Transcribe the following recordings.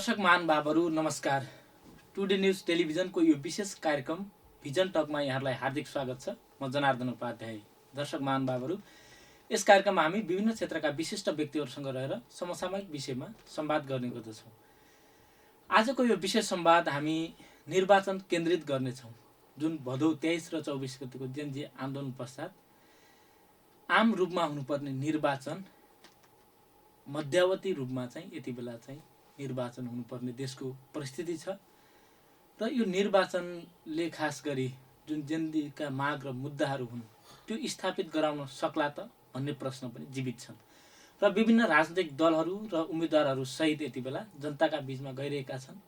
दर्शक महानुभावहरू नमस्कार। Today news टेलिभिजनको यो विशेष कार्यक्रम भिजन टकमा यहाँहरूलाई हार्दिक स्वागत छ। म जनार्दन उपाध्याय। दर्शक महानुभावहरू, यस कार्यक्रममा हामी विभिन्न क्षेत्रका विशिष्ट व्यक्तिहरूसँग रहेर समसामयिक विषयमा संवाद गर्ने गर्दछौँ। आजको यो विशेष संवाद हामी निर्वाचन केन्द्रित गर्नेछौँ, जुन भदौ 23 र 24 गतिको जेनजी आन्दोलन पश्चात आम रूपमा हुनुपर्ने निर्वाचन मध्यावधि रूपमा चाहिँ यति बेला चाहिँ निर्वाचन हुनुपर्ने देशको परिस्थिति छ र यो निर्वाचनले खास गरी जुन जेनजीका माग र मुद्दाहरू हुन् त्यो स्थापित गराउन सक्ला त भन्ने प्रश्न पनि जीवित छन् र विभिन्न राजनीतिक दलहरू र उम्मेदवारहरू सहित यति बेला जनताका बीचमा गइरहेका छन्।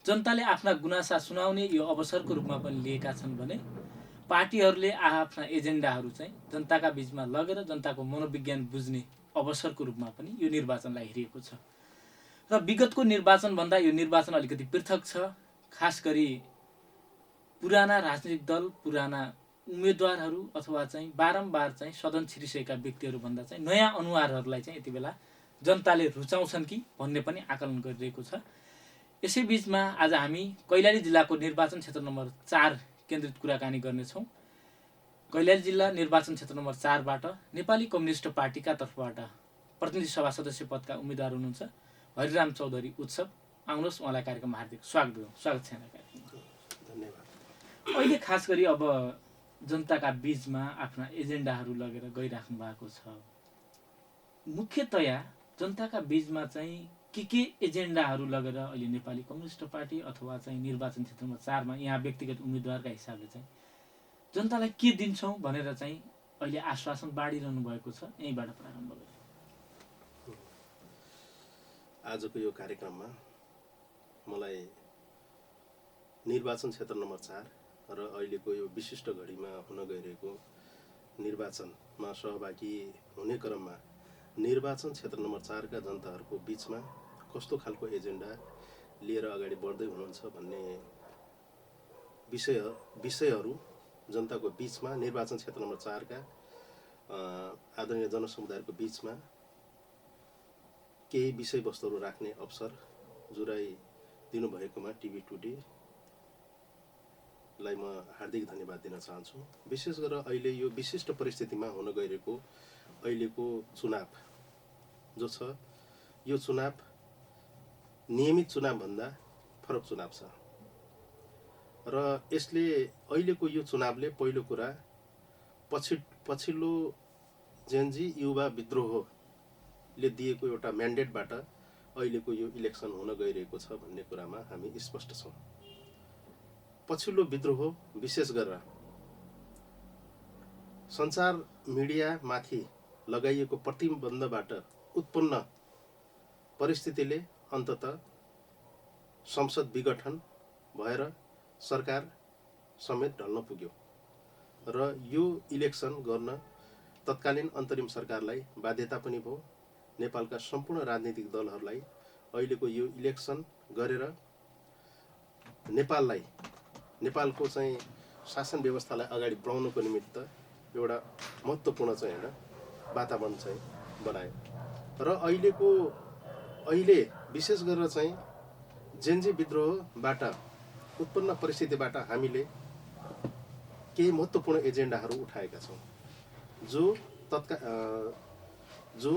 जनताले आफ्ना गुनासा सुनाउने यो अवसरको रूपमा पनि लिएका छन् भने पार्टीहरूले आफ्ना एजेन्डाहरू चाहिँ जनताका बीचमा लगेर जनताको मनोविज्ञान बुझ्ने अवसरको रूपमा पनि यो निर्वाचनलाई हेरिएको छ। र विगतको निर्वाचनभन्दा यो निर्वाचन अलिकति पृथक छ। खास गरी पुराना राजनीतिक दल, पुराना उम्मेदवारहरू अथवा चाहिँ बारम्बार चाहिँ सदन छिरिसकेका व्यक्तिहरूभन्दा चाहिँ नयाँ अनुहारहरूलाई चाहिँ यति बेला जनताले रुचाउँछन् कि भन्ने पनि आकलन गरिरहेको छ। यसै बीचमा आज हामी कैलाली जिल्लाको निर्वाचन क्षेत्र नम्बर 4 केन्द्रित कुराकानी गर्नेछौँ। कैलाली जिल्ला निर्वाचन क्षेत्र नम्बर 4 बाट नेपाली कम्युनिस्ट पार्टीका तर्फबाट प्रतिनिधि सभा सदस्य पदका उम्मेदवार हुनुहुन्छ हरिराम चौधरी उत्सव। आउनुहोस्, उहाँलाई कार्यक्रममा हार्दिक स्वागत छ। धन्यवाद। अहिले खास गरी अब जनताका बीचमा आफ्ना एजेन्डाहरू लगेर गइराख्नु भएको छ। मुख्यतया जनताका बीचमा चाहिँ के एजेन्डाहरू लगेर अहिले नेपाली कम्युनिस्ट पार्टी अथवा चाहिँ निर्वाचन क्षेत्र नम्बर 4 मा यहाँ व्यक्तिगत उम्मेदवारका हिसाबले चाहिँ जनतालाई के दिन्छौँ भनेर चाहिँ अहिले आश्वासन बाँडिरहनु भएको छ। यहीँबाट प्रारम्भ गरौँ। आजको यो कार्यक्रममा मलाई निर्वाचन क्षेत्र नम्बर 4 र अहिलेको यो विशिष्ट घडीमा हुन गइरहेको निर्वाचनमा सहभागी हुने क्रममा निर्वाचन क्षेत्र नम्बर 4 का जनताहरूको बीचमा कस्तो खालको एजेन्डा लिएर अगाडि बढ्दै हुनुहुन्छ भन्ने विषयहरू जनताको बीचमा निर्वाचन क्षेत्र नम्बर 4 का आदरणीय जनसमुदायको बीचमा केही विषयवस्तुहरू राख्ने अवसर जुराई दिनुभएकोमा टिभी टुडे लाई म हार्दिक धन्यवाद दिन चाहन्छु। विशेष गरेर अहिले यो विशिष्ट परिस्थितिमा हुन गइरहेको अहिलेको चुनाव जो छ, यो चुनाव नियमित चुनावभन्दा फरक चुनाव छ र यसले अहिलेको यो चुनावले पहिलो कुरा पछिल्लो जेनजी युवा विद्रोहले दिएको एउटा म्यान्डेटबाट अहिलेको यो इलेक्सन हुन गइरहेको छ भन्ने कुरामा हामी स्पष्ट छौँ। पछिल्लो विद्रोह विशेष गरेर सञ्चार मिडियामाथि लगाइएको प्रतिबन्धबाट उत्पन्न परिस्थितिले अन्ततः संसद विघटन भएर सरकार समेत ढल्न पुग्यो र यो इलेक्सन गर्न तत्कालीन अन्तरिम सरकारलाई बाध्यता पनि भयो। नेपालका सम्पूर्ण राजनीतिक दलहरूलाई अहिलेको यो इलेक्सन गरेर नेपालको चाहिँ शासन व्यवस्थालाई अगाडि बढाउनको निमित्त एउटा महत्त्वपूर्ण चाहिँ वातावरण चाहिँ बनायो र अहिले विशेष गरेर चाहिँ जेनजी विद्रोहबाट उत्पन्न परिस्थितिबाट हामीले केही महत्त्वपूर्ण एजेन्डाहरू उठाएका छौँ जो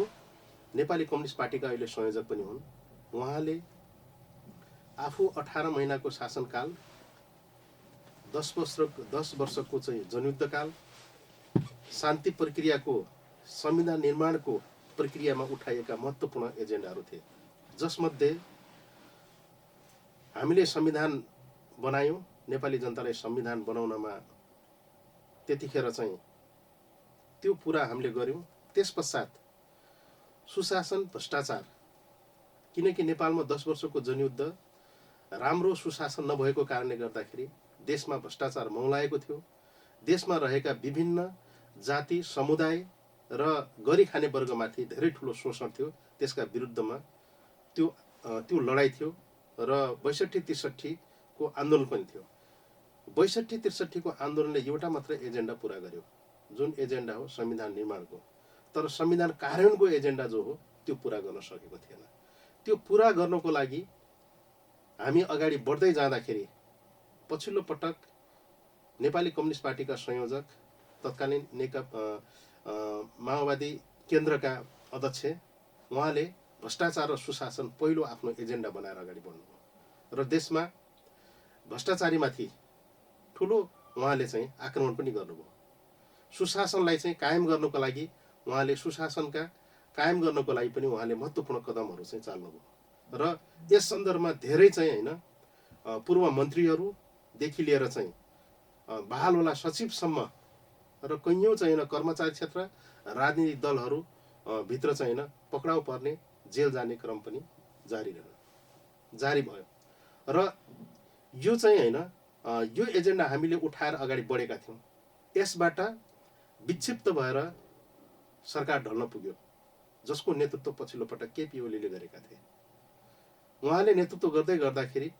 नेपाली कम्युनिस्ट पार्टीका अहिले संयोजक पनि हुन्। उहाँले आफू 18 महिनाको शासनकाल, 10 वर्षको चाहिँ जनयुद्धकाल, शान्ति प्रक्रियाको, संविधान निर्माणको प्रक्रियामा उठाएका महत्त्वपूर्ण एजेन्डाहरू थिए, जसमध्ये हामीले संविधान बनायौँ। नेपाली जनतालाई संविधान बनाउनमा त्यतिखेर चाहिँ त्यो पुरा हामीले गर्यौँ। त्यसपश्चात सुशासन, भ्रष्टाचार, किनकि नेपालमा 10 वर्षको जनयुद्ध राम्रो सुशासन नभएको कारणले गर्दाखेरि देशमा भ्रष्टाचार मौलाएको थियो। देशमा रहेका विभिन्न जाति, समुदाय र गरी खाने वर्गमाथि धेरै ठुलो शोषण थियो। त्यसका विरुद्धमा त्यो लडाइँ थियो र 62-63 को आन्दोलन पनि थियो। 62-63 को आन्दोलनले एउटा मात्र एजेन्डा पुरा गर्यो, जुन एजेन्डा हो संविधान निर्माणको। तर संविधान कार्यान्वयनको एजेन्डा जो हो त्यो पुरा गर्न सकेको थिएन। त्यो पुरा गर्नको लागि हामी अगाडि बढ्दै जाँदाखेरि पछिल्लो पटक नेपाली कम्युनिस्ट पार्टीका संयोजक तत्कालीन माओवादी केन्द्रका अध्यक्ष उहाँले भ्रष्टाचार र सुशासन पहिलो आफ्नो एजेन्डा बनाएर अगाडि बढ्नुभयो र देशमा भ्रष्टाचारीमाथि ठुलो उहाँले चाहिँ आक्रमण पनि गर्नुभयो। सुशासनलाई चाहिँ कायम गर्नको लागि उहाँले कायम गर्नको लागि पनि उहाँले महत्त्वपूर्ण कदमहरू चाहिँ चाल्नुभयो र यस सन्दर्भमा धेरै चाहिँ होइन पूर्व मन्त्रीहरूदेखि लिएर चाहिँ बहालवाला सचिवसम्म र कैयौँ चाहिँ होइन कर्मचारी क्षेत्र राजनीतिक दलहरू भित्र चाहिँ होइन पक्राउ पर्ने जेल जाने क्रम पनि जारी भयो र यो चाहिँ होइन यो एजेन्डा हामीले उठाएर अगाडि बढेका थियौँ। यसबाट विक्षिप्त भएर सरकार ढल्न पुग्यो, जसको नेतृत्व पछिल्लो पटक केपी ओलीले गरेका थिए। उहाँले नेतृत्व गर्दै गर्दाखेरि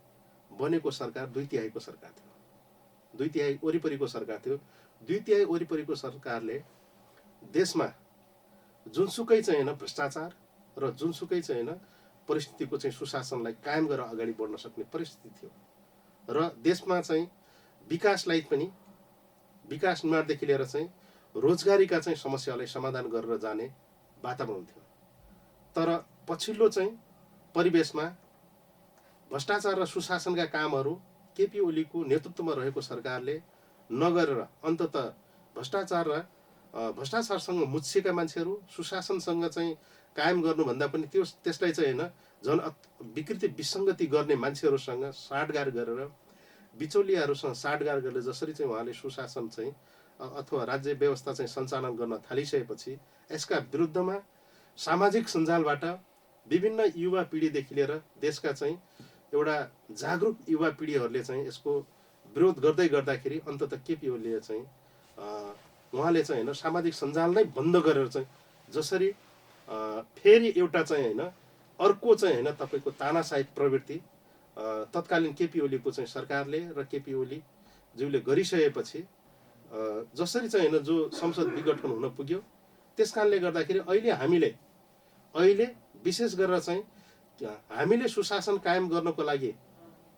बनेको सरकार 2/3 सरकार थियो, 2/3 वरिपरिको सरकार थियो। 2/3 वरिपरिको सरकारले देशमा जुनसुकै चाहिँ होइन भ्रष्टाचार र जुनसुकै चाहिँ होइन परिस्थितिको चाहिँ सुशासनलाई कायम गरेर अगाडि बढ्न सक्ने परिस्थिति थियो र देशमा चाहिँ विकासलाई पनि विकास निर्माणदेखि लिएर चाहिँ रोजगारीका चाहिँ समस्यालाई समाधान गरेर जाने वातावरण थियो। तर पछिल्लो चाहिँ परिवेशमा भ्रष्टाचार र सुशासनका कामहरू केपी ओलीको नेतृत्वमा रहेको सरकारले नगरेर अन्ततः भ्रष्टाचारसँग मुछिएका मान्छेहरू सुशासनसँग चाहिँ कायम गर्नुभन्दा पनि त्यसलाई चाहिँ होइन झन् विकृति विसङ्गति गर्ने मान्छेहरूसँग साँठगाँठ गरेर बिचौलियाहरूसँग साँठगाँठ गरेर जसरी चाहिँ उहाँले सुशासन चाहिँ अथवा राज्य व्यवस्था चाहिँ सञ्चालन गर्न थालिसकेपछि यसका विरुद्धमा सामाजिक सञ्जालबाट विभिन्न युवा पिँढीदेखि लिएर देशका चाहिँ एउटा जागरुक युवा पिँढीहरूले चाहिँ यसको विरोध गर्दै गर्दाखेरि अन्ततः केपी ओलीले चाहिँ उहाँले चाहिँ होइन सामाजिक सञ्जाल नै बन्द गरेर चाहिँ जसरी फेरि एउटा चाहिँ होइन अर्को चाहिँ होइन तपाईँको तानाशाही प्रवृत्ति तत्कालीन केपी ओलीको चाहिँ सरकारले र केपी ओलीज्यूले गरिसकेपछि जसरी चाहिँ होइन जो संसद विघटन हुन पुग्यो, त्यस कारणले गर्दाखेरि अहिले विशेष गरेर चाहिँ हामीले सुशासन कायम गर्नको लागि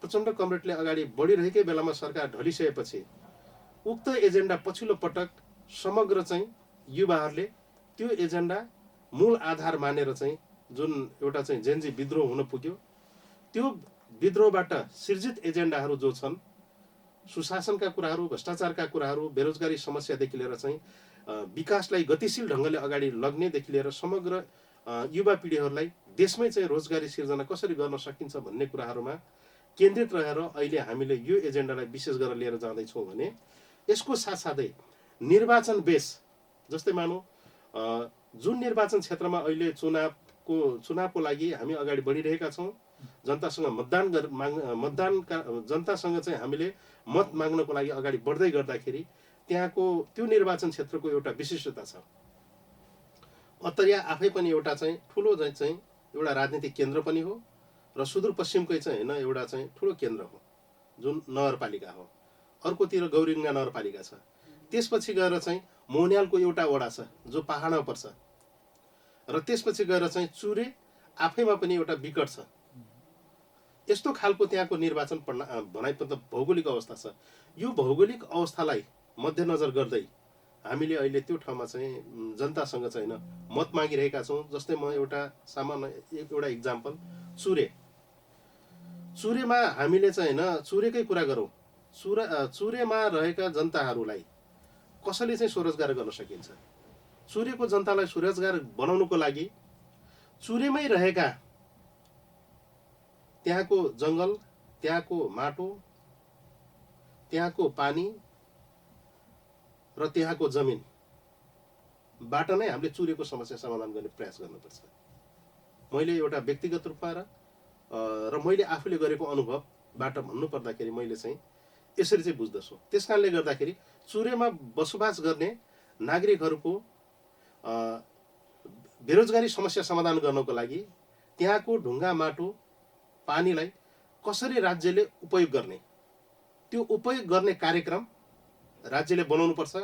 प्रचण्ड कमरेडले अगाडि बढिरहेकै बेलामा सरकार ढलिसकेपछि उक्त एजेन्डा पछिल्लो पटक समग्र चाहिँ युवाहरूले त्यो एजेन्डा मूल आधार मानेर चाहिँ जुन एउटा चाहिँ जेनजी विद्रोह हुन पुग्यो, त्यो विद्रोहबाट सिर्जित एजेन्डाहरू जो छन् सुशासनका कुराहरू, भ्रष्टाचारका कुराहरू, बेरोजगारी समस्यादेखि लिएर चाहिँ विकासलाई गतिशील ढङ्गले अगाडि लग्नेदेखि लिएर समग्र युवा पिँढीहरूलाई देशमै चाहिँ रोजगारी सिर्जना कसरी गर्न सकिन्छ भन्ने कुराहरूमा केन्द्रित रहेर अहिले हामीले यो एजेन्डालाई विशेष गरेर लिएर जाँदैछौँ भने यसको साथसाथै निर्वाचन बेस जस्तै मानौँ जुन निर्वाचन क्षेत्रमा अहिले चुनावको लागि हामी अगाडि बढिरहेका छौँ, जनतासँग जनतासँग चाहिँ हामीले मत माग्नको लागि अगाडि बढ्दै गर्दाखेरि त्यहाँको त्यो निर्वाचन क्षेत्रको एउटा विशिष्टता छ। अत्तरिया आफै पनि एउटा चाहिँ ठुलो चाहिँ एउटा राजनीतिक केन्द्र पनि हो र सुदूरपश्चिमकै चाहिँ होइन एउटा चाहिँ ठुलो केन्द्र हो जुन नगरपालिका हो। अर्कोतिर गौरीगङ्गा नगरपालिका छ, त्यसपछि गएर चाहिँ मोहनियालको एउटा वडा छ जो पहाडमा पर्छ र त्यसपछि गएर चाहिँ चुरे आफैमा पनि एउटा विकट छ। यस्तो खालको त्यहाँको निर्वाचन भनाइ भौगोलिक अवस्था छ। यो भौगोलिक अवस्थालाई मध्यनजर गर्दै हामीले अहिले त्यो ठाउँमा चाहिँ जनतासँग चाहिँ होइन मत मागिरहेका छौँ। जस्तै म एउटा इक्जाम्पल चुरेमा हामीले चाहिँ होइन चुरेकै कुरा गरौँ। चुरेमा रहेका जनताहरूलाई कसैले चाहिँ स्वरोजगार गर्न सकिन्छ। चुरेको जनतालाई स्वरोजगार बनाउनुको लागि चुरेमै रहेका त्यहाँको जङ्गल, त्यहाँको माटो, त्यहाँको पानी र त्यहाँको जमिनबाट नै हामीले चुरेको समस्या समाधान गर्ने प्रयास गर्नुपर्छ। मैले एउटा व्यक्तिगत रूपमा र मैले आफूले गरेको अनुभवबाट भन्नुपर्दाखेरि मैले चाहिँ यसरी चाहिँ बुझ्दछु। त्यस कारणले गर्दाखेरि चुरेमा बसोबास गर्ने नागरिकहरूको बेरोजगारी समस्या समाधान गर्नको लागि त्यहाँको ढुङ्गा, माटो, पानीलाई कसरी राज्यले उपयोग गर्ने, त्यो उपयोग गर्ने कार्यक्रम राज्यले बनाउनुपर्छ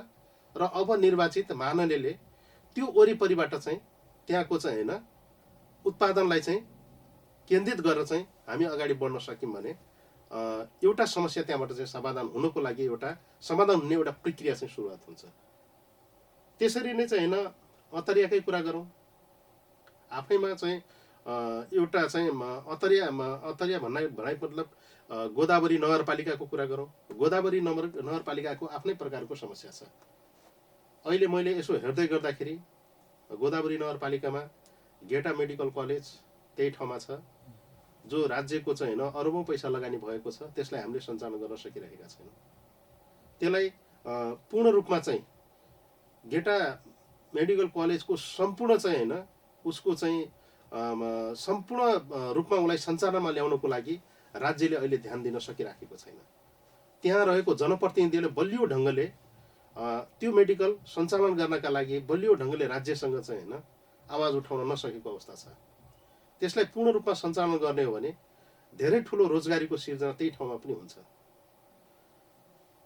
र अब निर्वाचित महानगरले त्यो वरिपरिबाट चाहिँ त्यहाँको चाहिँ होइन उत्पादनलाई चाहिँ केन्द्रित गरेर चाहिँ हामी अगाडि बढ्न सक्यौँ भने एउटा समस्या त्यहाँबाट चाहिँ समाधान हुनको लागि एउटा समाधान हुने एउटा प्रक्रिया चाहिँ सुरुवात हुन्छ। त्यसरी नै चाहिँ होइन अतरियाकै कुरा गरौँ, आफैमा चाहिँ एउटा चाहिँ अतरिया भनाइ मतलब गोदावरी नगरपालिकाको कुरा गरौँ। गोदावरी नगरपालिकाको आफ्नै प्रकारको समस्या छ। अहिले मैले यसो हेर्दै गर्दाखेरि गोदावरी नगरपालिकामा गेटा मेडिकल कलेज त्यही ठाउँमा छ, जो राज्यको चाहिँ होइन अरबौँ पैसा लगानी भएको छ, त्यसलाई हामीले सञ्चालन गर्न सकिरहेका छैनौँ। त्यसलाई पूर्ण रूपमा चाहिँ गेटा मेडिकल कलेजको सम्पूर्ण चाहिँ होइन उसको चाहिँ सम्पूर्ण रूपमा उसलाई सञ्चालनमा ल्याउनको लागि राज्यले अहिले ध्यान दिन सकिराखेको छैन। त्यहाँ रहेको जनप्रतिनिधिले बलियो ढङ्गले त्यो मेडिकल सञ्चालन गर्नका लागि बलियो ढङ्गले राज्यसँग चाहिँ होइन आवाज उठाउन नसकेको अवस्था छ। त्यसलाई पूर्ण रूपमा सञ्चालन गर्ने हो भने धेरै ठुलो रोजगारीको सिर्जना त्यही ठाउँमा पनि हुन्छ।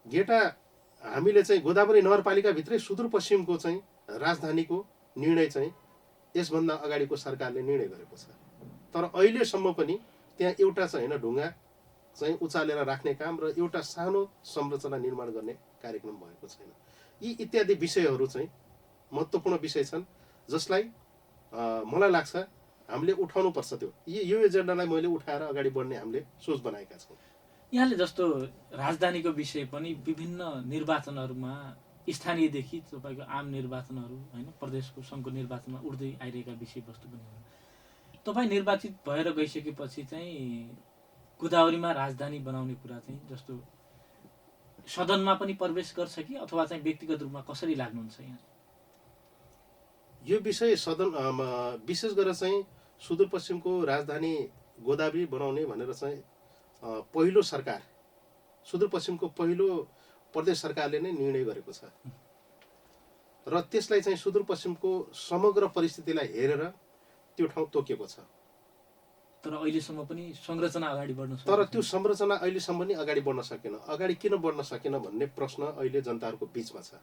गेटा हामीले चाहिँ गोदावरी नगरपालिकाभित्रै सुदूरपश्चिमको चाहिँ राजधानीको निर्णय चाहिँ यसभन्दा अगाडिको सरकारले निर्णय गरेको छ, तर अहिलेसम्म पनि त्यहाँ एउटा चाहिँ होइन ढुङ्गा चाहिँ उचालेर राख्ने काम र एउटा सानो संरचना निर्माण गर्ने कार्यक्रम भएको छैन। यी इत्यादि विषयहरू चाहिँ महत्त्वपूर्ण विषय छन्, जसलाई मलाई लाग्छ हामीले उठाउनुपर्छ। त्यो यो एजेन्डालाई मैले उठाएर अगाडि बढ्ने हामीले सोच बनाएका छौँ। यहाँले जस्तो राजधानीको विषय पनि विभिन्न निर्वाचनहरूमा स्थानीयदेखि तपाईँको आम निर्वाचनहरू होइन प्रदेशको सङ्घको निर्वाचनमा उठ्दै आइरहेका विषयवस्तु पनि हुन्। तपाईँ निर्वाचित भएर गइसकेपछि चाहिँ गोदावरीमा राजधानी बनाउने कुरा चाहिँ जस्तो सदनमा पनि प्रवेश गर्छ कि अथवा चाहिँ व्यक्तिगत रूपमा कसरी लाग्नुहुन्छ यहाँ? यो विषय सदन विशेष गरेर चाहिँ सुदूरपश्चिमको राजधानी गोदावरी बनाउने भनेर चाहिँ पहिलो सरकार सुदूरपश्चिमको पहिलो प्रदेश सरकारले नै निर्णय गरेको छ र त्यसलाई चाहिँ सुदूरपश्चिमको समग्र परिस्थितिलाई हेरेर त्यो ठाउँ तोकेको छ। तर अहिलेसम्म पनि संरचना अगाडि बढ्न सकेन। तर त्यो संरचना अहिलेसम्म पनि अगाडि बढ्न सकेन। अगाडि किन बढ्न सकेन भन्ने प्रश्न अहिले जनताहरूको बिचमा छ।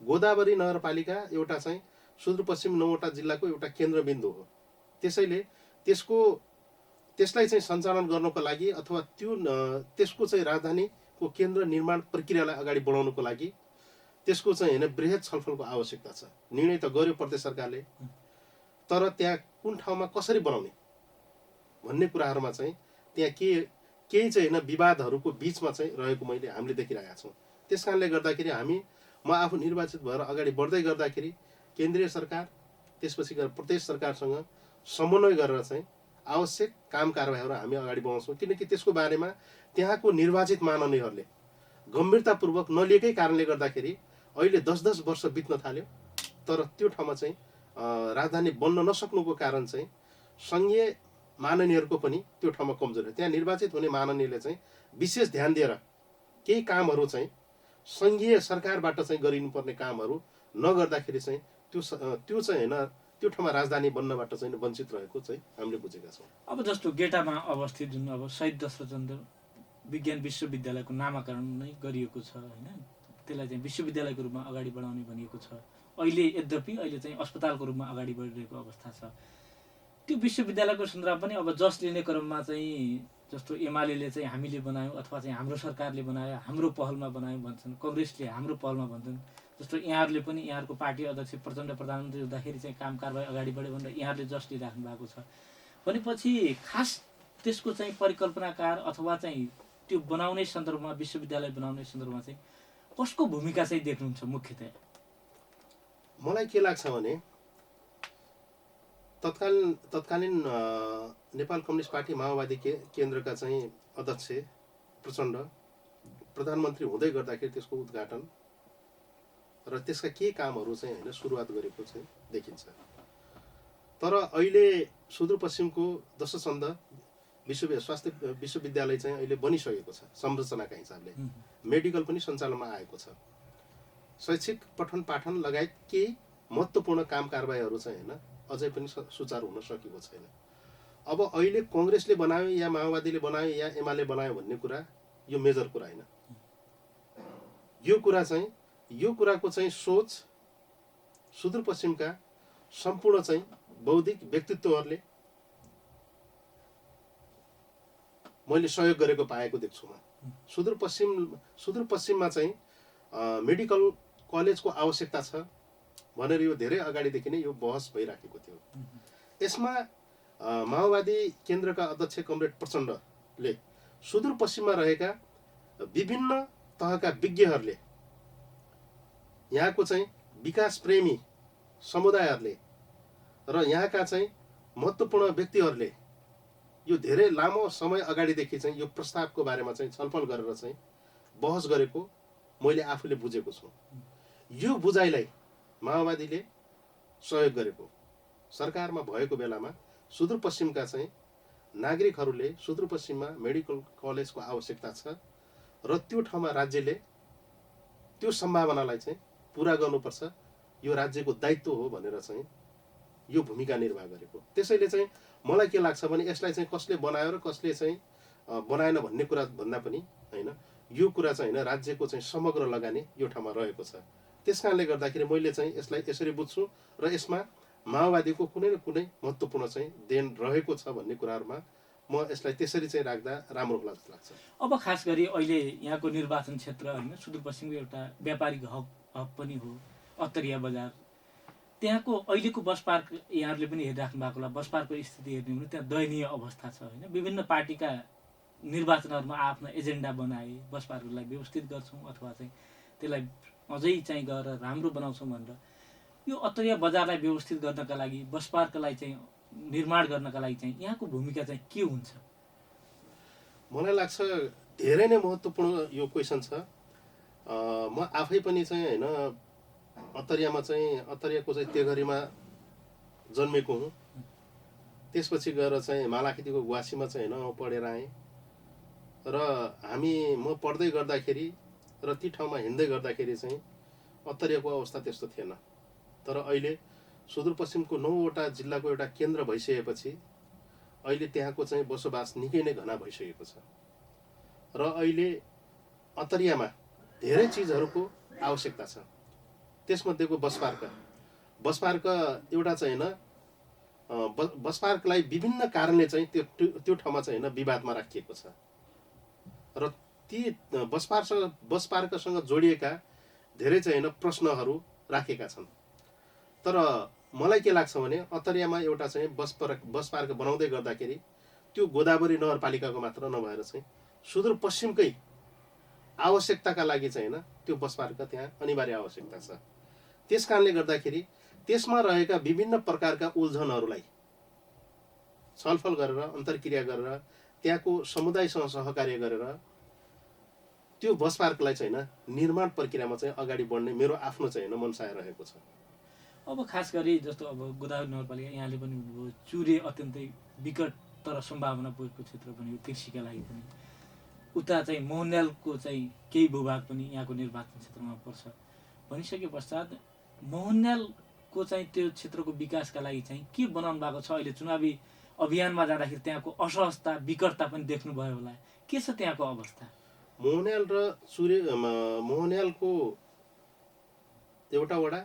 गोदावरी नगरपालिका एउटा चाहिँ सुदूरपश्चिम 9वटा जिल्लाको एउटा केन्द्रबिन्दु हो। त्यसैले त्यसलाई चाहिँ सञ्चालन गर्नको लागि अथवा त्यसको चाहिँ राजधानीको केन्द्र निर्माण प्रक्रियालाई अगाडि बढाउनको लागि त्यसको चाहिँ होइन बृहत छलफलको आवश्यकता छ। निर्णय त गर्यो प्रदेश सरकारले, तर त्यहाँ कुन ठाउँमा कसरी बनाउने भन्ने कुराहरूमा चाहिँ त्यहाँ केही चाहिँ होइन विवादहरूको बिचमा चाहिँ रहेको हामीले देखिरहेका छौँ। त्यस कारणले गर्दाखेरि म आफू निर्वाचित भएर अगाडि बढ्दै गर्दाखेरि केन्द्रीय सरकार त्यसपछि गएर प्रदेश सरकारसँग समन्वय गरेर चाहिँ आवश्यक काम कारबाहीहरू हामी अगाडि बढाउँछौँ। किनकि त्यसको बारेमा त्यहाँको निर्वाचित महानुभावहरूले गम्भीरतापूर्वक नलिएकै कारणले गर्दाखेरि अहिले 10-10 वर्ष बित्न थाल्यो, तर त्यो ठाउँमा चाहिँ राजधानी बन्न नसक्नुको कारण चाहिँ सङ्घीय माननीयहरूको पनि त्यो ठाउँमा कमजोरी। त्यहाँ निर्वाचित हुने माननीयले चाहिँ विशेष ध्यान दिएर केही कामहरू चाहिँ सङ्घीय सरकारबाट चाहिँ गरिनुपर्ने कामहरू नगर्दाखेरि चाहिँ त्यो चाहिँ होइन त्यो ठाउँमा राजधानी बन्नबाट चाहिँ वञ्चित रहेको चाहिँ हामीले बुझेका छौँ। अब जस्तो गेटामा अवस्थित जुन अब शहीद दशरथचन्द्र विज्ञान विश्वविद्यालयको नामाकरण नै गरिएको छ होइन, त्यसलाई चाहिँ विश्वविद्यालयको रूपमा अगाडि बढाउने भनिएको छ। अहिले यद्यपि अहिले चाहिँ अस्पतालको रूपमा अगाडि बढिरहेको अवस्था छ। त्यो विश्वविद्यालयको सन्दर्भमा पनि अब जस लिने क्रममा चाहिँ जस्तो एमाले चाहिँ हामीले बनायौँ अथवा चाहिँ हाम्रो सरकारले बनायो, हाम्रो पहलमा बनायौँ भन्छन्, कङ्ग्रेसले हाम्रो पहलमा भन्छन्। जस्तो यहाँहरूले पनि यहाँहरूको पार्टी अध्यक्ष प्रचण्ड प्रधानमन्त्री हुँदाखेरि चाहिँ काम कारबाही अगाडि बढ्यो भनेर यहाँहरूले जस लिइराख्नु भएको छ भनेपछि खास त्यसको चाहिँ परिकल्पनाकार अथवा चाहिँ त्यो बनाउने सन्दर्भमा विश्वविद्यालय बनाउने सन्दर्भमा चाहिँ कसको भूमिका चाहिँ देख्नुहुन्छ मुख्यतया? मलाई के लाग्छ भने तत्कालीन नेपाल कम्युनिस्ट पार्टी माओवादी केन्द्रका चाहिँ अध्यक्ष प्रचण्ड प्रधानमन्त्री हुँदै गर्दाखेरि त्यसको उद्घाटन र त्यसका केही कामहरू चाहिँ होइन सुरुवात गरेको चाहिँ देखिन्छ। तर अहिले सुदूरपश्चिमको दशचन्द स्वास्थ्य विश्वविद्यालय चाहिँ अहिले बनिसकेको छ संरचनाका हिसाबले। मेडिकल पनि सञ्चालनमा आएको छ। शैक्षिक पठन पाठन लगायत केही महत्त्वपूर्ण काम कारबाहीहरू चाहिँ होइन अझै पनि सुचारू हुन सकेको छैन। अब अहिले कङ्ग्रेसले बनायो या माओवादीले बनायो या एमाले बनायो भन्ने कुरा यो मेजर कुरा होइन। यो कुराको चाहिँ सोच सुदूरपश्चिमका सम्पूर्ण चाहिँ बौद्धिक व्यक्तित्वहरूले मैले सहयोग गरेको पाएको देख्छु म। सुदूरपश्चिममा चाहिँ मेडिकल कलेजको आवश्यकता छ भनेर यो धेरै अगाडिदेखि नै यो बहस भइराखेको थियो। यसमा माओवादी केन्द्रका अध्यक्ष कमरेड प्रचण्डले सुदूरपश्चिममा रहेका विभिन्न तहका विज्ञहरूले, यहाँको चाहिँ विकास प्रेमी समुदायहरूले र यहाँका चाहिँ महत्त्वपूर्ण व्यक्तिहरूले यो धेरै लामो समय अगाडिदेखि चाहिँ यो प्रस्तावको बारेमा चाहिँ छलफल गरेर चाहिँ बहस गरेको मैले आफूले बुझेको छु। यो बुझाइलाई माओवादीले सहयोग गरेको सरकारमा भएको बेलामा सुदूरपश्चिमका चाहिँ नागरिकहरूले सुदूरपश्चिममा मेडिकल कलेजको आवश्यकता छ र त्यो ठाउँमा राज्यले त्यो सम्भावनालाई चाहिँ पुरा गर्नुपर्छ, यो राज्यको दायित्व हो भनेर चाहिँ यो भूमिका निर्वाह गरेको। त्यसैले चाहिँ मलाई के लाग्छ भने यसलाई चाहिँ कसले बनायो र कसले चाहिँ बनाएन भन्ने कुरा भन्दा पनि होइन, यो कुरा चाहिँ होइन राज्यको चाहिँ समग्र लगानी यो ठाउँमा रहेको छ। त्यस कारणले गर्दाखेरि मैले चाहिँ यसलाई यसरी बुझ्छु र यसमा माओवादीको कुनै न कुनै महत्त्वपूर्ण चाहिँ देन रहेको छ भन्ने कुराहरूमा म यसलाई त्यसरी चाहिँ राख्दा राम्रो होला जस्तो लाग्छ। अब खास गरी अहिले यहाँको निर्वाचन क्षेत्र होइन सुदूरपश्चिमको एउटा व्यापारिक हब पनि हो अत्तरिया बजार। त्यहाँको अहिलेको बस पार्क यहाँहरूले पनि हेरिराख्नु भएको होला, बस पार्कको स्थिति हेर्ने हो भने त्यहाँ दयनीय अवस्था छ होइन। विभिन्न पार्टीका निर्वाचनहरूमा आफ्नो एजेन्डा बनाए बस पार्कलाई व्यवस्थित गर्छौँ अथवा चाहिँ त्यसलाई अझै चाहिँ गएर राम्रो बनाउँछौँ भनेर यो अत्तरिया बजारलाई व्यवस्थित गर्नका लागि बस पार्कलाई चाहिँ निर्माण गर्नका लागि चाहिँ यहाँको भूमिका चाहिँ के हुन्छ? मलाई लाग्छ धेरै नै महत्त्वपूर्ण यो क्वेसन छ। म आफै पनि चाहिँ होइन अत्तरियामा चाहिँ अत्तरियाको चाहिँ तेघरीमा जन्मेको हुँ। त्यसपछि गएर चाहिँ मालाखेतीको गुवासीमा चाहिँ होइन पढेर आएँ र म पढ्दै गर्दाखेरि र ती ठाउँमा हिँड्दै गर्दाखेरि चाहिँ अत्तरियाको अवस्था त्यस्तो थिएन। तर अहिले सुदूरपश्चिमको 9वटा जिल्लाको एउटा केन्द्र भइसकेपछि अहिले त्यहाँको चाहिँ बसोबास निकै नै घना भइसकेको छ र अहिले अत्तरियामा धेरै चिजहरूको आवश्यकता छ। त्यसमध्येको बस पार्क एउटा चाहिँ होइन बस पार्कलाई विभिन्न कारणले चाहिँ त्यो ठाउँमा चाहिँ होइन विवादमा राखिएको छ र ती बस पार्कसँग जोडिएका धेरै चाहिँ होइन प्रश्नहरू राखेका छन्। तर मलाई के लाग्छ भने अत्तरियामा एउटा चाहिँ बस पार्क बनाउँदै गर्दाखेरि त्यो गोदावरी नगरपालिकाको मात्र नभएर चाहिँ सुदूरपश्चिमकै आवश्यकताका लागि चाहिँ होइन त्यो बस पार्क त्यहाँ अनिवार्य आवश्यकता छ। त्यस कारणले गर्दाखेरि त्यसमा रहेका विभिन्न प्रकारका उल्झनहरूलाई छलफल गरेर अन्तर्क्रिया गरेर त्यहाँको समुदायसँग सहकार्य गरेर त्यो बस पार्कलाई चाहिँ होइन निर्माण प्रक्रियामा चाहिँ अगाडि बढ्ने मेरो आफ्नो चाहिँ होइन मनसाय रहेको छ। अब खास गरी जस्तो अब गोदावरी नगरपालिका यहाँले पनि भन्नुभयो चुरे अत्यन्तै विकट तर सम्भावना पुगेको क्षेत्र पनि हो कृषिका लागि पनि। उता चाहिँ मोहनलालको चाहिँ केही भूभाग पनि यहाँको निर्वाचन क्षेत्रमा पर्छ भनिसके पश्चात मोहनलालको चाहिँ त्यो क्षेत्रको विकासका लागि चाहिँ के बनाउनु भएको छ? अहिले चुनावी अभियानमा जाँदाखेरि त्यहाँको असहजता विकटता पनि देख्नुभयो होला, के छ त्यहाँको अवस्था? मोहनलाल र मोहनलालको एउटा वडा,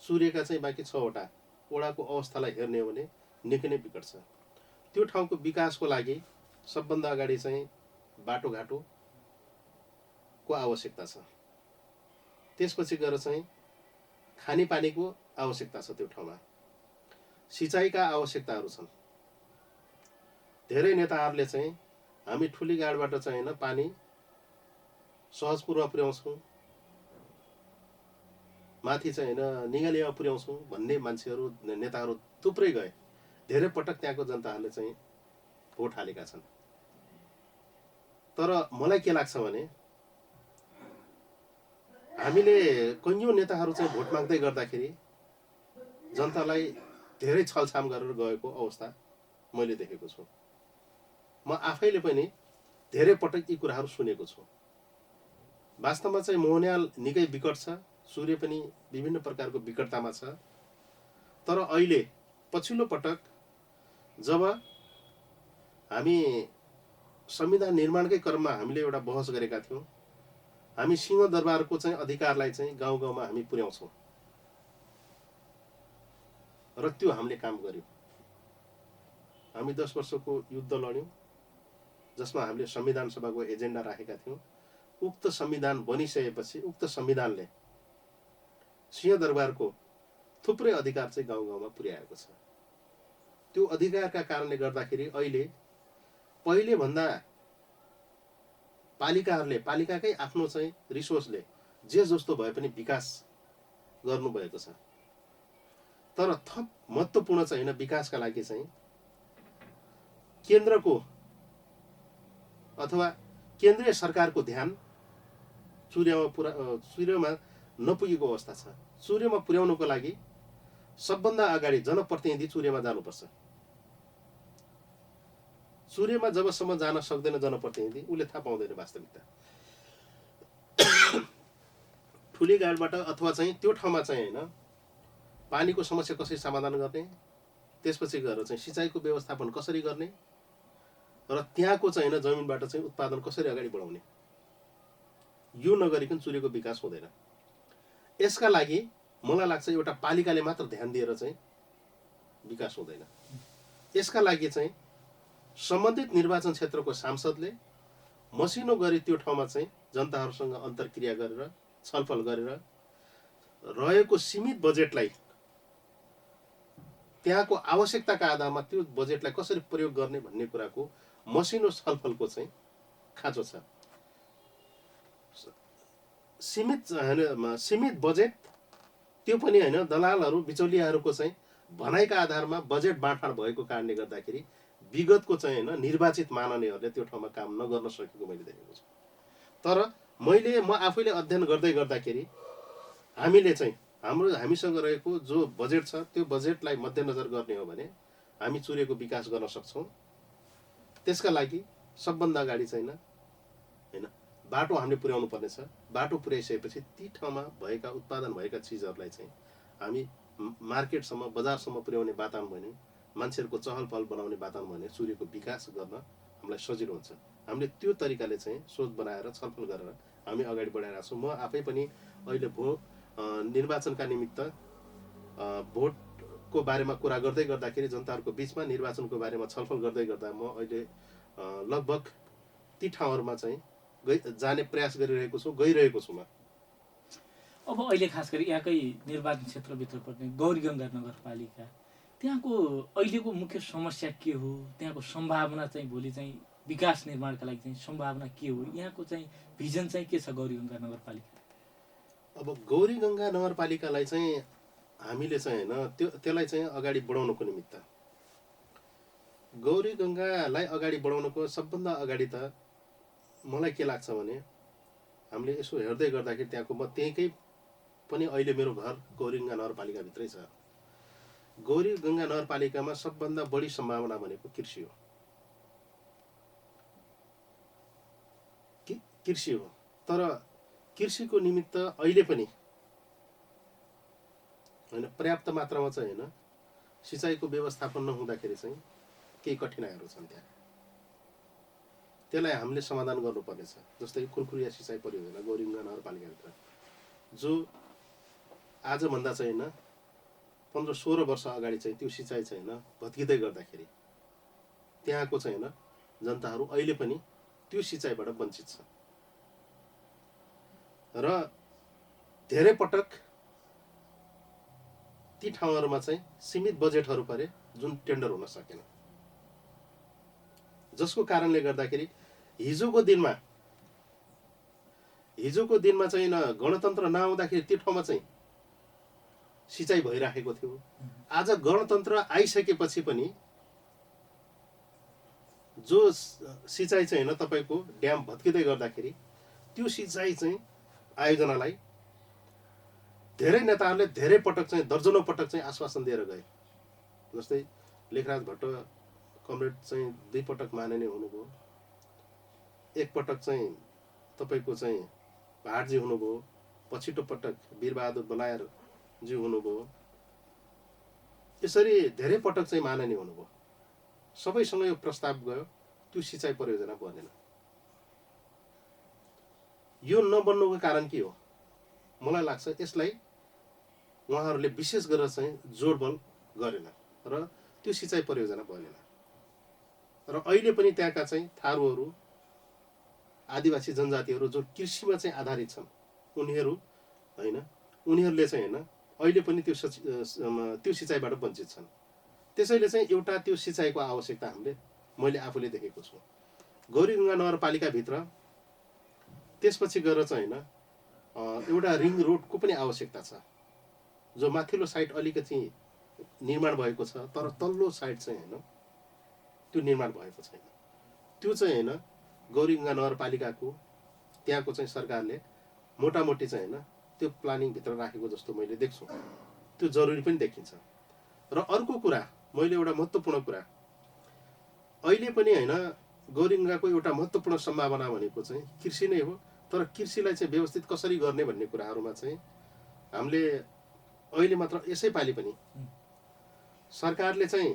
चुरेका चाहिँ बाँकी 6वटा वडाको अवस्थालाई हेर्ने हो भने निकै नै विकट छ। त्यो ठाउँको विकासको लागि सबभन्दा अगाडि चाहिँ बाटोघाटोको आवश्यकता छ। त्यसपछि गएर चाहिँ खानेपानीको आवश्यकता छ। त्यो ठाउँमा सिँचाइका आवश्यकताहरू छन्। धेरै नेताहरूले चाहिँ हामी ठुली गाडबाट चाहिँ होइन पानी सहजपुरमा पुर्याउँछौँ, माथि चाहिँ होइन निगालेमा पुर्याउँछौँ भन्ने मान्छेहरू नेताहरू थुप्रै गए। धेरै पटक त्यहाँको जनताहरूले चाहिँ भोट हालेका छन्। तर मलाई के लाग्छ भने हामीले कैयौँ नेताहरू चाहिँ भोट माग्दै गर्दाखेरि जनतालाई धेरै छलछाम गरेर गएको अवस्था मैले देखेको छु। म आफैले पनि धेरै पटक यी कुराहरू सुनेको छु। वास्तवमा चाहिँ मोहनलाल निकै विकट छ, सूर्य पनि विभिन्न प्रकारको विकटतामा छ। तर अहिले पछिल्लो पटक जब हामी संविधान निर्माणकै क्रममा हामीले एउटा बहस गरेका थियौँ, हामी सिंहदरबारको चाहिँ अधिकारलाई चाहिँ गाउँ गाउँमा हामी पुर्याउँछौँ र त्यो हामीले काम गर्यौँ। हामी 10 वर्षको युद्ध लड्यौँ जसमा हामीले संविधान सभाको एजेन्डा राखेका थियौँ, उक्त संविधान बनिसकेपछि उक्त संविधानले सिंहदरबारको थुप्रै अधिकार चाहिँ गाउँ गाउँमा पुर्याएको छ। त्यो अधिकारका कारणले गर्दाखेरि अहिले पहिले भन्दा पालिकाकै आफ्नो चाहिँ रिसोर्सले जे जस्तो भए पनि विकास गर्नुभएको छ। तर थप महत्त्वपूर्ण चाहिँ होइन, विकासका लागि चाहिँ केन्द्रको अथवा केन्द्रीय सरकारको ध्यान सूर्यमा नपुगेको अवस्था छ। सूर्यमा पुर्याउनको लागि सबभन्दा अगाडि जनप्रतिनिधि सूर्यमा जानुपर्छ। सूर्यमा जबसम्म जान सक्दैन जनप्रतिनिधि, उसले थाहा पाउँदैन वास्तविकता। ठुली गाडबाट अथवा चाहिँ त्यो ठाउँमा चाहिँ होइन, पानीको समस्या कसरी समाधान गर्ने, त्यसपछि गएर चाहिँ सिँचाइको व्यवस्थापन कसरी गर्ने र त्यहाँको चाहिँ होइन जमिनबाट चाहिँ उत्पादन कसरी अगाडि बढाउने, यो नगरिकन सूर्यको विकास हुँदैन। यसका लागि मलाई लाग्छ एउटा पालिकाले मात्र ध्यान दिएर चाहिँ विकास हुँदैन। यसका लागि चाहिँ सम्बन्धित निर्वाचन क्षेत्रको सांसदले मसिनो गरी त्यो ठाउँमा चाहिँ जनताहरूसँग अन्तर्क्रिया गरेर छलफल गरेर रहेको सीमित बजेटलाई त्यहाँको आवश्यकताका आधारमा त्यो बजेटलाई कसरी प्रयोग गर्ने भन्ने कुराको मसिनो छलफलको चाहिँ खाँचो छ। सीमित बजेट, त्यो पनि होइन दलालहरू बिचौलियाहरूको चाहिँ भनाइका आधारमा बजेट बाँडफाँड भएको कारणले गर्दाखेरि विगतको चाहिँ होइन निर्वाचित माननीयहरूले त्यो ठाउँमा काम नगर्न सकेको मैले देखेको छु। तर म आफैले अध्ययन गर्दाखेरि हामीले चाहिँ हामीसँग रहेको जो बजेट छ त्यो बजेटलाई मध्यनजर गर्ने हो भने हामी सूर्यको विकास गर्न सक्छौँ। त्यसका लागि सबभन्दा अगाडि चाहिँ होइन बाटो हामीले पुर्याउनु पर्नेछ। बाटो पुर्याइसकेपछि ती ठाउँमा भएका उत्पादन भएका चिजहरूलाई चाहिँ हामी मार्केटसम्म बजारसम्म पुर्याउने वातावरण भने, मान्छेहरूको चहल पहल बनाउने वातावरण भने सूर्यको विकास गर्न हामीलाई सजिलो हुन्छ। हामीले त्यो तरिकाले चाहिँ सोच बनाएर छलफल गरेर हामी अगाडि बढाइरहेको छौँ। म आफै पनि अहिले निर्वाचनका निमित्त भोटको बारेमा कुरा गर्दै गर्दाखेरि जनताहरूको बिचमा निर्वाचनको बारेमा छलफल गर्दै गर्दा म अहिले लगभग ती ठाउँहरूमा चाहिँ जाने प्रयास गरिरहेको छु, गइरहेको छु म। अब अहिले खास गरी यहाँकै निर्वाचन क्षेत्रभित्र पर्ने गौरीगङ्गा नगरपालिका, त्यहाँको अहिलेको मुख्य समस्या के हो, त्यहाँको सम्भावना चाहिँ भोलि चाहिँ विकास निर्माणका लागि चाहिँ सम्भावना के हो, यहाँको चाहिँ भिजन चाहिँ के छ गौरीगङ्गा नगरपालिका? अब गौरीगङ्गा नगरपालिकालाई चाहिँ हामीले चाहिँ होइन त्यसलाई चाहिँ अगाडि बढाउनको निमित्त गौरीगङ्गालाई अगाडि बढाउनको सबभन्दा अगाडि त मलाई के लाग्छ भने हामीले यसो हेर्दै गर्दाखेरि त्यहाँको म त्यहीँकै पनि अहिले मेरो घर गौरीगङ्गा नगरपालिकाभित्रै छ। गौरीगङ्गा नगरपालिकामा सबभन्दा बढी सम्भावना भनेको कृषि हो। कृषि हो, तर कृषिको निमित्त अहिले पनि होइन पर्याप्त मात्रामा चाहिँ होइन सिँचाइको व्यवस्थापन नहुँदाखेरि चाहिँ केही कठिनाइहरू छन् त्यहाँ। त्यसलाई हामीले समाधान गर्नुपर्नेछ। जस्तै खुरखुरिया सिँचाइ परियोजना गौरीगङ्गा नगरपालिकाभित्र जो आजभन्दा चाहिँ होइन 15-16 वर्ष अगाडि चाहिँ त्यो सिँचाइ चाहिँ होइन भत्किँदै गर्दाखेरि त्यहाँको चाहिँ होइन जनताहरू अहिले पनि त्यो सिँचाइबाट वञ्चित छ र धेरै पटक ती ठाउँहरूमा चाहिँ सीमित बजेटहरू परे जुन टेन्डर हुन सकेन, जसको कारणले गर्दाखेरि हिजोको दिनमा चाहिँ गणतन्त्र नआउँदाखेरि त्यो ठाउँमा चाहिँ सिँचाइ भइराखेको थियो। आज गणतन्त्र आइसकेपछि पनि जो सिँचाइ चाहिँ होइन तपाईँको ड्याम भत्किँदै गर्दाखेरि त्यो सिँचाइ चाहिँ आयोजनालाई धेरै नेताहरूले धेरै पटक चाहिँ दर्जनौं पटक चाहिँ आश्वासन दिएर गए। जस्तै लेखराज भट्ट कमरेड चाहिँ 2 पटक माननीय हुनुभयो, 1 पटक चाहिँ तपाईँको चाहिँ भाटजी हुनुभयो, पछिल्लो पटक वीरबहादुर बलायरजी हुनुभयो। यसरी धेरै पटक चाहिँ माननीय हुनुभयो। सबैसँग यो प्रस्ताव गयो, त्यो सिँचाइ परियोजना बनेन। यो नबन्नुको कारण के हो? मलाई लाग्छ यसलाई उहाँहरूले विशेष गरेर चाहिँ जोडबल गरेन र त्यो सिँचाइ परियोजना बनेन। र अहिले पनि त्यहाँका चाहिँ थारूहरू, आदिवासी जनजातिहरू जो कृषिमा चाहिँ आधारित छन् उनीहरू होइन, उनीहरूले चाहिँ होइन अहिले पनि त्यो सिँचाइबाट वञ्चित छन्। त्यसैले चाहिँ एउटा त्यो सिँचाइको आवश्यकता मैले आफूले देखेको छु गौरीगङ्गा नगरपालिकाभित्र। त्यसपछि गएर चाहिँ होइन एउटा रिङ रोडको पनि आवश्यकता छ, जो माथिल्लो साइड अलिकति निर्माण भएको छ, तर तल्लो साइड चाहिँ होइन त्यो निर्माण भएको छैन। त्यो चाहिँ होइन गौरीगङ्गा नगरपालिकाको त्यहाँको चाहिँ सरकारले मोटामोटी चाहिँ होइन त्यो प्लानिङभित्र राखेको जस्तो मैले देख्छु। त्यो जरुरी पनि देखिन्छ। र अर्को कुरा, मैले एउटा महत्त्वपूर्ण कुरा, अहिले पनि होइन गौरीगङ्गाको एउटा महत्त्वपूर्ण सम्भावना भनेको चाहिँ कृषि नै हो। तर कृषिलाई चाहिँ व्यवस्थित कसरी गर्ने भन्ने कुराहरूमा चाहिँ हामीले अहिले मात्र यसैपालि पनि सरकारले चाहिँ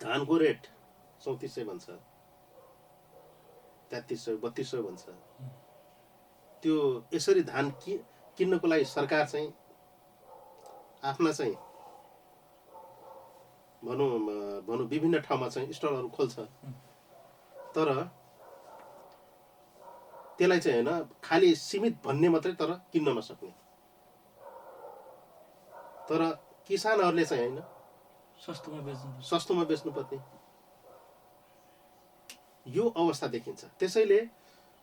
धानको रेट 3400 भन्छ, 3300, 3200 भन्छ। त्यो यसरी धान किन्नको लागि सरकार चाहिँ आफ्ना चाहिँ भनौँ विभिन्न ठाउँमा चाहिँ स्टलहरू खोल्छ, तर त्यसलाई चाहिँ होइन खालि सीमित भन्ने मात्रै, तर किन्न नसक्ने। तर किसानहरूले चाहिँ होइन सस्तोमा बेच्नुपर्ने यो अवस्था देखिन्छ। त्यसैले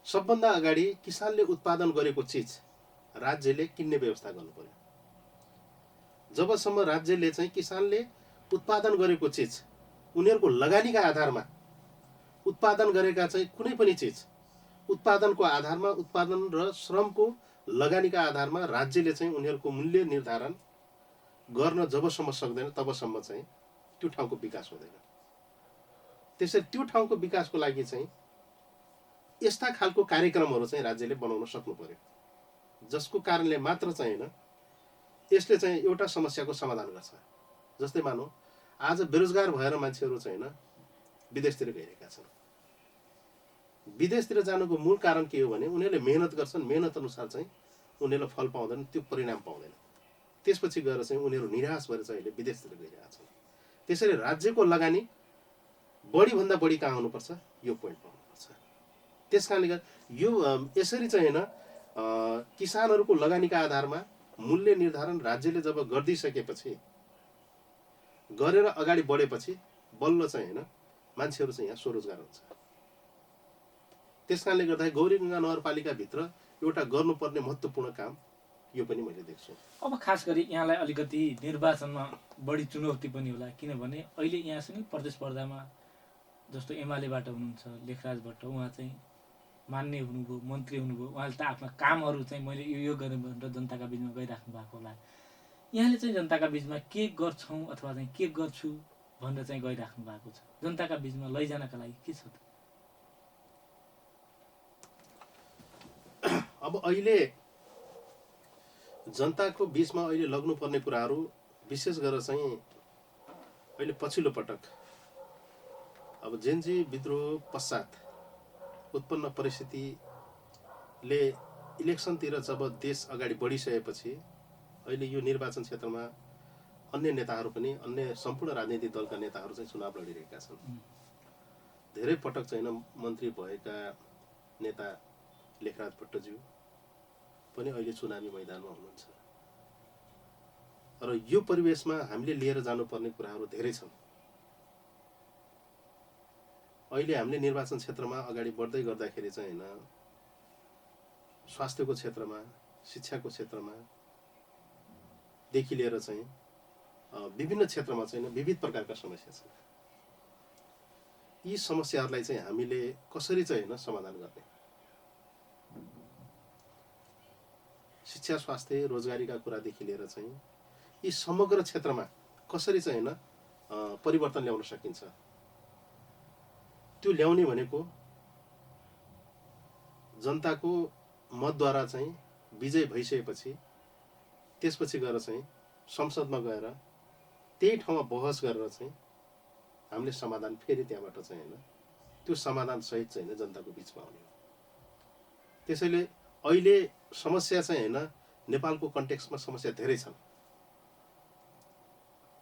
सबभन्दा अगाडि किसानले उत्पादन गरेको चिज राज्यले किन्ने व्यवस्था गर्नु पर्यो। जबसम्म राज्यले चाहिँ किसानले उत्पादन गरेको चिज उनीहरूको लगानीका आधारमा उत्पादन गरेका चाहिँ कुनै पनि चिज उत्पादनको आधारमा, उत्पादन र श्रमको लगानीका आधारमा राज्यले चाहिँ उनीहरूको मूल्य निर्धारण गर्न जबसम्म सक्दैन तबसम्म चाहिँ त्यो ठाउँको विकास हुँदैन। त्यसैले त्यो ठाउँको विकासको लागि चाहिँ यस्ता खालको कार्यक्रमहरू चाहिँ राज्यले बनाउन सक्नु पर्यो, जसको कारणले मात्र चाहिँ होइन यसले चाहिँ एउटा समस्याको समाधान गर्छ। जस्तै मानौँ आज बेरोजगार भएर मान्छेहरू चाहिँ होइन विदेशतिर गइरहेका छन्। विदेशतिर जानुको मूल कारण के हो भने उनीहरूले मेहनत गर्छन्, मेहनत अनुसार चाहिँ उनीहरूले फल पाउँदैन, त्यो परिणाम पाउँदैन। त्यसपछि गएर चाहिँ उनीहरू निराश भएर चाहिँ अहिले विदेशतिर गइरहेका छन्। त्यसैले राज्यको लगानी बढीभन्दा बढी कहाँ हुनुपर्छ, यो पोइन्ट पाउनुपर्छ। त्यस कारणले गर्दा यो यसरी चाहिँ होइन किसानहरूको लगानीका आधारमा मूल्य निर्धारण राज्यले जब गरिदिइसकेपछि, गरेर अगाडि बढेपछि बल्ल चाहिँ होइन मान्छेहरू चाहिँ यहाँ स्वरोजगार हुन्छ। त्यस कारणले गर्दा गौरीगङ्गा नगरपालिकाभित्र एउटा गर्नुपर्ने महत्त्वपूर्ण काम यो पनि मैले देख्छु। अब खास गरी यहाँलाई अलिकति निर्वाचनमा बढी चुनौती पनि होला, किनभने अहिले यहाँसँग प्रतिस्पर्धामा जस्तो एमालेबाट हुनुहुन्छ लेखराज भट्ट, उहाँ चाहिँ मान्य हुनुभयो, मन्त्री हुनुभयो, उहाँले त आफ्ना कामहरू चाहिँ मैले यो गरेँ भनेर जनताका बिचमा गइराख्नु भएको होला। यहाँले चाहिँ जनताका बिचमा के गर्छौँ अथवा चाहिँ के गर्छु भनेर चाहिँ गइराख्नु भएको छ, जनताका बिचमा लैजानका लागि के छ त? अब अहिले जनताको बिचमा अहिले लग्नुपर्ने कुराहरू विशेष गरेर चाहिँ अहिले पछिल्लो पटक अब जेनजी विद्रोह पश्चात उत्पन्न परिस्थितिले इलेक्सनतिर जब देश अगाडि बढिसकेपछि अहिले यो निर्वाचन क्षेत्रमा अन्य नेताहरू पनि, अन्य सम्पूर्ण राजनीतिक दलका नेताहरू चाहिँ चुनाव लडिरहेका छन्। धेरै पटक चाहिँ मन्त्री भएका नेता लेखराज भट्टज्यू पनि अहिले चुनावी मैदानमा हुनुहुन्छ। र यो परिवेशमा हामीले लिएर जानुपर्ने कुराहरू धेरै छन्। अहिले हामीले निर्वाचन क्षेत्रमा अगाडि बढ्दै गर्दाखेरि चाहिँ होइन स्वास्थ्यको क्षेत्रमा, शिक्षाको क्षेत्रमा देखि लिएर चाहिँ विभिन्न क्षेत्रमा चाहिँ विविध प्रकारका समस्या छन्। यी समस्याहरूलाई चाहिँ हामीले कसरी चाहिँ होइन समाधान गर्ने, शिक्षा, स्वास्थ्य, रोजगारीका कुरादेखि लिएर चाहिँ यी समग्र क्षेत्रमा कसरी चाहिँ होइन परिवर्तन ल्याउन सकिन्छ, त्यो ल्याउने भनेको जनताको मतद्वारा चाहिँ विजय भइसकेपछि त्यसपछि गएर चाहिँ संसदमा गएर त्यही ठाउँमा बहस गरेर चाहिँ हामीले समाधान फेरि त्यहाँबाट चाहिँ होइन त्यो समाधान सहित चाहिँ होइन जनताको बिचमा आउने हो। त्यसैले अहिले समस्या चाहिँ होइन नेपालको कन्टेक्स्टमा समस्या धेरै छन्।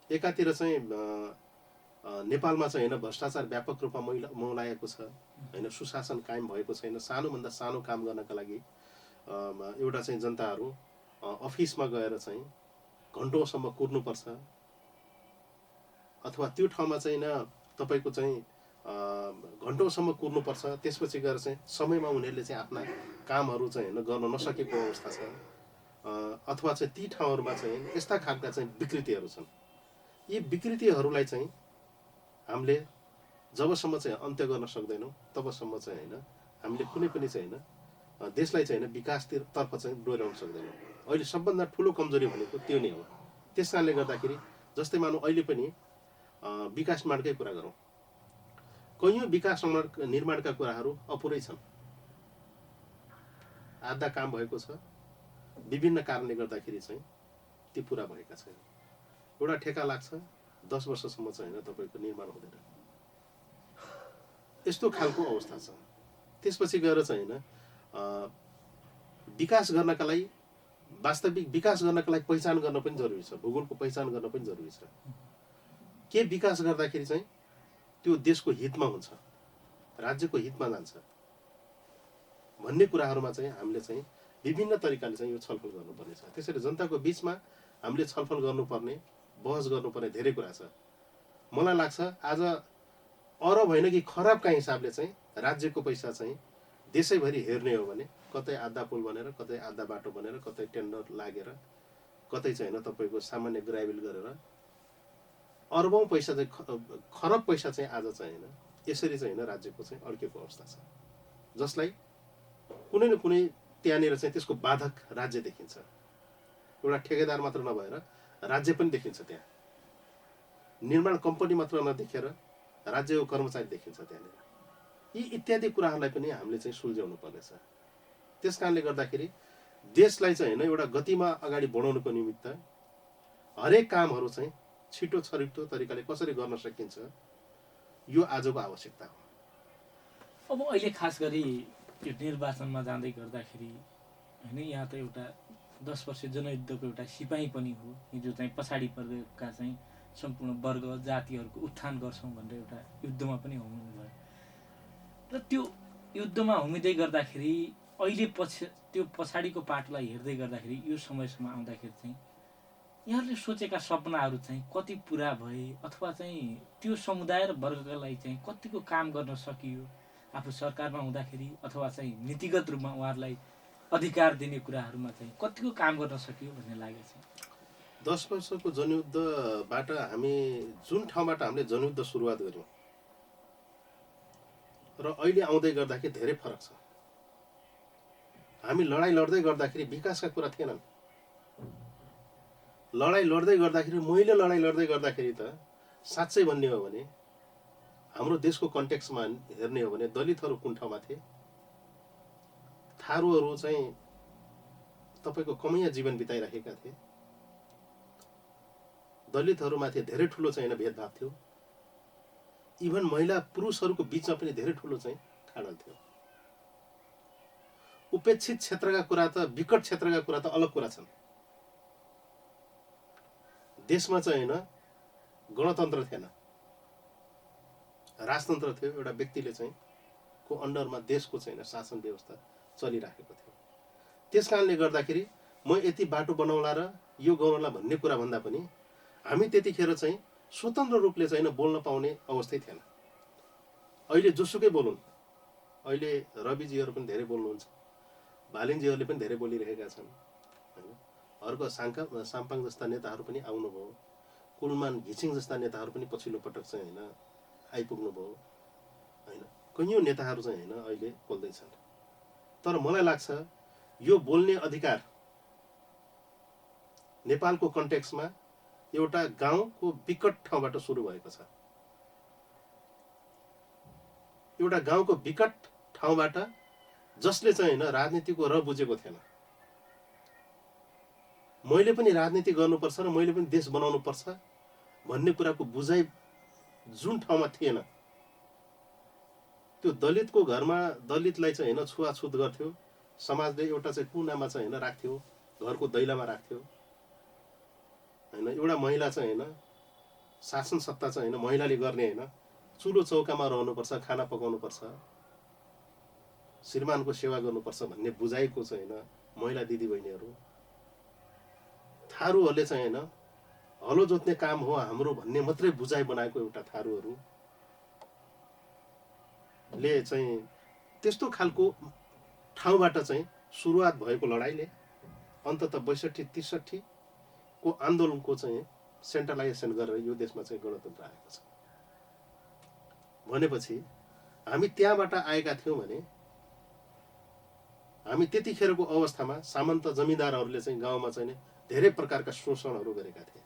एकातिर चाहिँ नेपालमा चाहिँ होइन भ्रष्टाचार व्यापक रूपमा मौलाएको छ होइन, सुशासन कायम भएको छैन। सानोभन्दा सानो काम गर्नका लागि एउटा चाहिँ जनताहरू अफिसमा गएर चाहिँ घन्टौँसम्म कुर्नुपर्छ, अथवा त्यो ठाउँमा चाहिँ तपाईँको चाहिँ घन्टौँसम्म कुर्नुपर्छ। त्यसपछि गएर चाहिँ समयमा उनीहरूले चाहिँ आफ्ना कामहरू चाहिँ होइन गर्न नसकेको अवस्था छ, अथवा चाहिँ ती ठाउँहरूमा चाहिँ यस्ता खालका चाहिँ विकृतिहरू छन्। यी विकृतिहरूलाई चाहिँ हामीले जबसम्म चाहिँ अन्त्य गर्न सक्दैनौँ तबसम्म चाहिँ होइन हामीले कुनै पनि चाहिँ होइन देशलाई चाहिँ होइन विकासतर्फ चाहिँ डोर्याउन सक्दैनौँ। अहिले सबभन्दा ठुलो कमजोरी भनेको त्यो नै हो। त्यस कारणले गर्दाखेरि जस्तै मानौँ अहिले पनि विकास निर्माणकै कुरा गरौँ, कैयौँ विकास निर्माणका कुराहरू अपुरै छन्। आधा काम भएको छ, विभिन्न कारणले गर्दाखेरि चाहिँ ती पुरा भएका छैन। एउटा ठेका लाग्छ, 10 वर्षसम्म चाहिँ होइन तपाईँको निर्माण हुँदैन। यस्तो खालको अवस्था छ। त्यसपछि गएर चाहिँ होइन विकास गर्नका लागि, वास्तविक विकास गर्नका लागि पहिचान गर्न पनि जरुरी छ, भूगोलको पहिचान गर्न पनि जरुरी छ। के विकास गर्दाखेरि चाहिँ त्यो देशको हितमा हुन्छ, राज्यको हितमा जान्छ भन्ने कुराहरूमा चाहिँ हामीले चाहिँ विभिन्न तरिकाले चाहिँ यो छलफल गर्नुपर्ने छ। त्यसैले जनताको बीचमा हामीले छलफल गर्नुपर्ने, बहस गर्नुपर्ने धेरै कुरा छ। मलाई लाग्छ आज अरब होइन कि खराबका हिसाबले चाहिँ राज्यको पैसा चाहिँ देशैभरि हेर्ने हो भने कतै आधा पुल बनेर, कतै आधा बाटो बनेर, कतै टेन्डर लागेर, कतै चाहिँ होइन तपाईँको सामान्य ग्राभेल गरेर अरबौँ पैसा चाहिँ खरब पैसा चाहिँ आज चाहिँ होइन यसरी चाहिँ होइन राज्यको चाहिँ अड्केको अवस्था छ, जसलाई कुनै न कुनै त्यहाँनिर चाहिँ त्यसको बाधक राज्य देखिन्छ। एउटा ठेकेदार मात्र नभएर राज्य पनि देखिन्छ। त्यहाँ निर्माण कम्पनी मात्र नदेखेर राज्यको कर्मचारी देखिन्छ त्यहाँनिर। यी इत्यादि कुराहरूलाई पनि हामीले चाहिँ सुल्झाउनु पर्नेछ। त्यस कारणले गर्दाखेरि देशलाई चाहिँ होइन एउटा गतिमा अगाडि बढाउनुको निमित्त हरेक कामहरू चाहिँ छिटो छरिटो तरिकाले कसरी गर्न सकिन्छ यो आजको आवश्यकता हो। अब अहिले खास गरी यो निर्वाचनमा जाँदै गर्दाखेरि होइन, यहाँ त एउटा 10 वर्ष जनयुद्धको एउटा सिपाही पनि हो, जो चाहिँ पछाडि वर्गका चाहिँ सम्पूर्ण वर्ग जातिहरूको उत्थान गर्छौँ भनेर एउटा युद्धमा पनि हुनुभयो। र त्यो युद्धमा हुमिँदै गर्दाखेरि अहिले त्यो पछाडिको पाटोलाई हेर्दै गर्दाखेरि यो समयसम्म आउँदाखेरि चाहिँ यहाँहरूले सोचेका सपनाहरू चाहिँ कति पुरा भए, अथवा चाहिँ त्यो समुदाय र वर्गलाई चाहिँ कतिको काम गर्न सकियो आफू सरकारमा हुँदाखेरि, अथवा चाहिँ नीतिगत रूपमा उहाँहरूलाई अधिकार दिने कुराहरूमा चाहिँ कतिको काम गर्न सकियो भन्ने लागेको छ। 10 वर्षको जनयुद्धबाट हामी जुन ठाउँबाट हामीले जनयुद्ध सुरुवात गर्यौँ र अहिले आउँदै गर्दाखेरि धेरै फरक छ। हामी लडाइँ लड्दै गर्दाखेरि विकासका कुरा थिएनन्। लडाइँ लड्दै गर्दाखेरि, मैले लडाइँ लड्दै गर्दाखेरि त साँच्चै भन्ने हो भने हाम्रो देशको कन्टेक्स्टमा हेर्ने हो भने दलितहरू कुन ठाउँमा थिए, थारूहरू चाहिँ तपाईँको कमैया जीवन बिताइरहेका थिए, दलितहरूमाथि धेरै ठुलो चाहिँ भेदभाव थियो, इभन महिला पुरुषहरूको बिचमा पनि धेरै ठुलो चाहिँ खाडल थियो। उपेक्षित क्षेत्रका कुरा त, विकट क्षेत्रका कुरा त अलग कुरा छन्। देशमा चाहिँ होइन गणतन्त्र थिएन, राजतन्त्र थियो। एउटा व्यक्तिले चाहिँ को अन्डरमा देशको चाहिँ शासन व्यवस्था चलिराखेको थियो। त्यस कारणले गर्दाखेरि म यति बाटो बनाउला र यो गरौँला भन्ने कुरा भन्दा पनि हामी त्यतिखेर चाहिँ स्वतन्त्र रूपले चाहिँ बोल्न पाउने अवस्थै थिएन। अहिले जोसुकै बोलुन्, अहिले रविजीहरू पनि धेरै बोल्नुहुन्छ, भालिङजीहरूले पनि धेरै बोलिरहेका छन् हैन। अर्को साम्पाङ जस्ता नेताहरू पनि आउनुभयो, कुलमान घिसिङ जस्ता नेताहरू पनि पछिल्लो पटक चाहिँ हैन आइपुग्नुभयो हैन। कैयौँ नेताहरू चाहिँ हैन अहिले बोल्दैछन्। तर मलाई लाग्छ यो बोल्ने अधिकार नेपालको कन्टेक्स्टमा एउटा गाउँको विकट ठाउँबाट सुरु भएको छ। एउटा गाउँको विकट ठाउँबाट जसले चाहिँ हैन राजनीतिको र बुझेको थिएन। मैले पनि राजनीति गर्नुपर्छ र मैले पनि देश बनाउनु पर्छ भन्ने कुराको बुझाइ जुन ठाउँमा थिएन, त्यो दलितको घरमा दलितलाई चाहिँ हैन छुवाछुत गर्थ्यो। समाजले एउटा चाहिँ कुनामा चाहिँ हैन राख्थ्यो, घरको दैलामा राख्थ्यो हैन। एउटा महिला चाहिँ हैन शासन सत्ता चाहिँ होइन महिलाले गर्ने होइन, चुलो चौकामा रहनुपर्छ, खाना पकाउनुपर्छ, श्रीमानको सेवा गर्नुपर्छ भन्ने बुझाइको चाहिँ होइन महिला दिदीबहिनीहरू, थारूहरूले चाहिँ होइन हलो जोत्ने काम हो हाम्रो भन्ने मात्रै बुझाइ बनाएको एउटा थारूहरूले चाहिँ त्यस्तो खालको ठाउँबाट चाहिँ सुरुवात भएको लडाइँले अन्ततः 62-63 को आन्दोलनको चाहिँ सेन्ट्रलाइजेसन गरेर यो देशमा चाहिँ गणतन्त्र आएको छ भनेपछि हामी त्यहाँबाट आएका थियौँ भने हामी त्यतिखेरको अवस्थामा सामन्त जमिदारहरूले चाहिँ गाउँमा चाहिँ धेरै प्रकारका शोषणहरू गरेका थिए।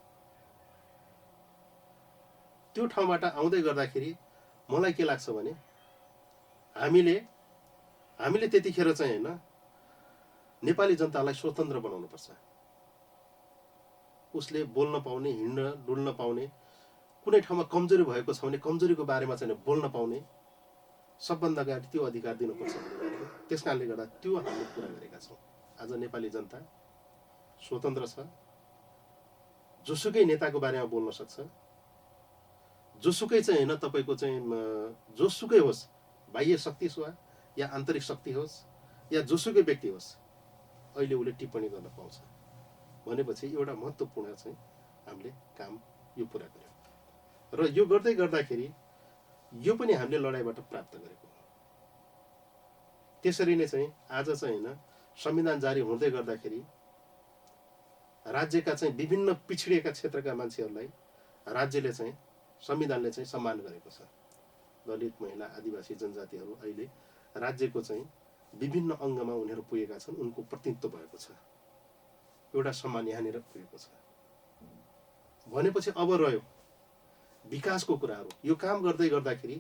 त्यो ठाउँबाट आउँदै गर्दाखेरि मलाई के लाग्छ भने हामीले त्यतिखेर चाहिँ होइन नेपाली जनतालाई स्वतन्त्र बनाउनुपर्छ। उसले बोल्न पाउने, हिँड्न डुल्न पाउने, कुनै ठाउँमा कमजोरी भएको छ भने कमजोरीको बारेमा चाहिँ बोल्न पाउने, सबभन्दा अगाडि त्यो अधिकार दिनुपर्छ भन्ने थियो। त्यस कारणले गर्दा त्यो हामीले पुरा गरेका छौँ। आज नेपाली जनता स्वतन्त्र छ, जोसुकै नेताको बारेमा बोल्न सक्छ, जोसुकै चाहिँ होइन तपाईँको चाहिँ जोसुकै होस्, बाह्य शक्ति होस् या आन्तरिक शक्ति होस् या जोसुकै व्यक्ति होस्, अहिले उसले टिप्पणी गर्न पाउँछ भनेपछि एउटा महत्त्वपूर्ण चाहिँ हामीले काम यो पुरा गर्यौँ। र यो गर्दै गर्दाखेरि यो पनि हामीले लडाइँबाट प्राप्त गरेको हो। त्यसरी नै चाहिँ आज चाहिँ होइन संविधान जारी हुँदै गर्दाखेरि राज्यका चाहिँ विभिन्न पिछडिएका क्षेत्रका मान्छेहरूलाई राज्यले चाहिँ संविधानले चाहिँ सम्मान गरेको छ। दलित, महिला, आदिवासी जनजातिहरू अहिले राज्यको चाहिँ विभिन्न अङ्गमा उनीहरू पुगेका छन्, उनको प्रतिनिधित्व भएको छ, एउटा सम्मान यहाँनिर पुगेको छ भनेपछि अब रह्यो विकासको कुराहरू। यो काम गर्दै गर्दाखेरि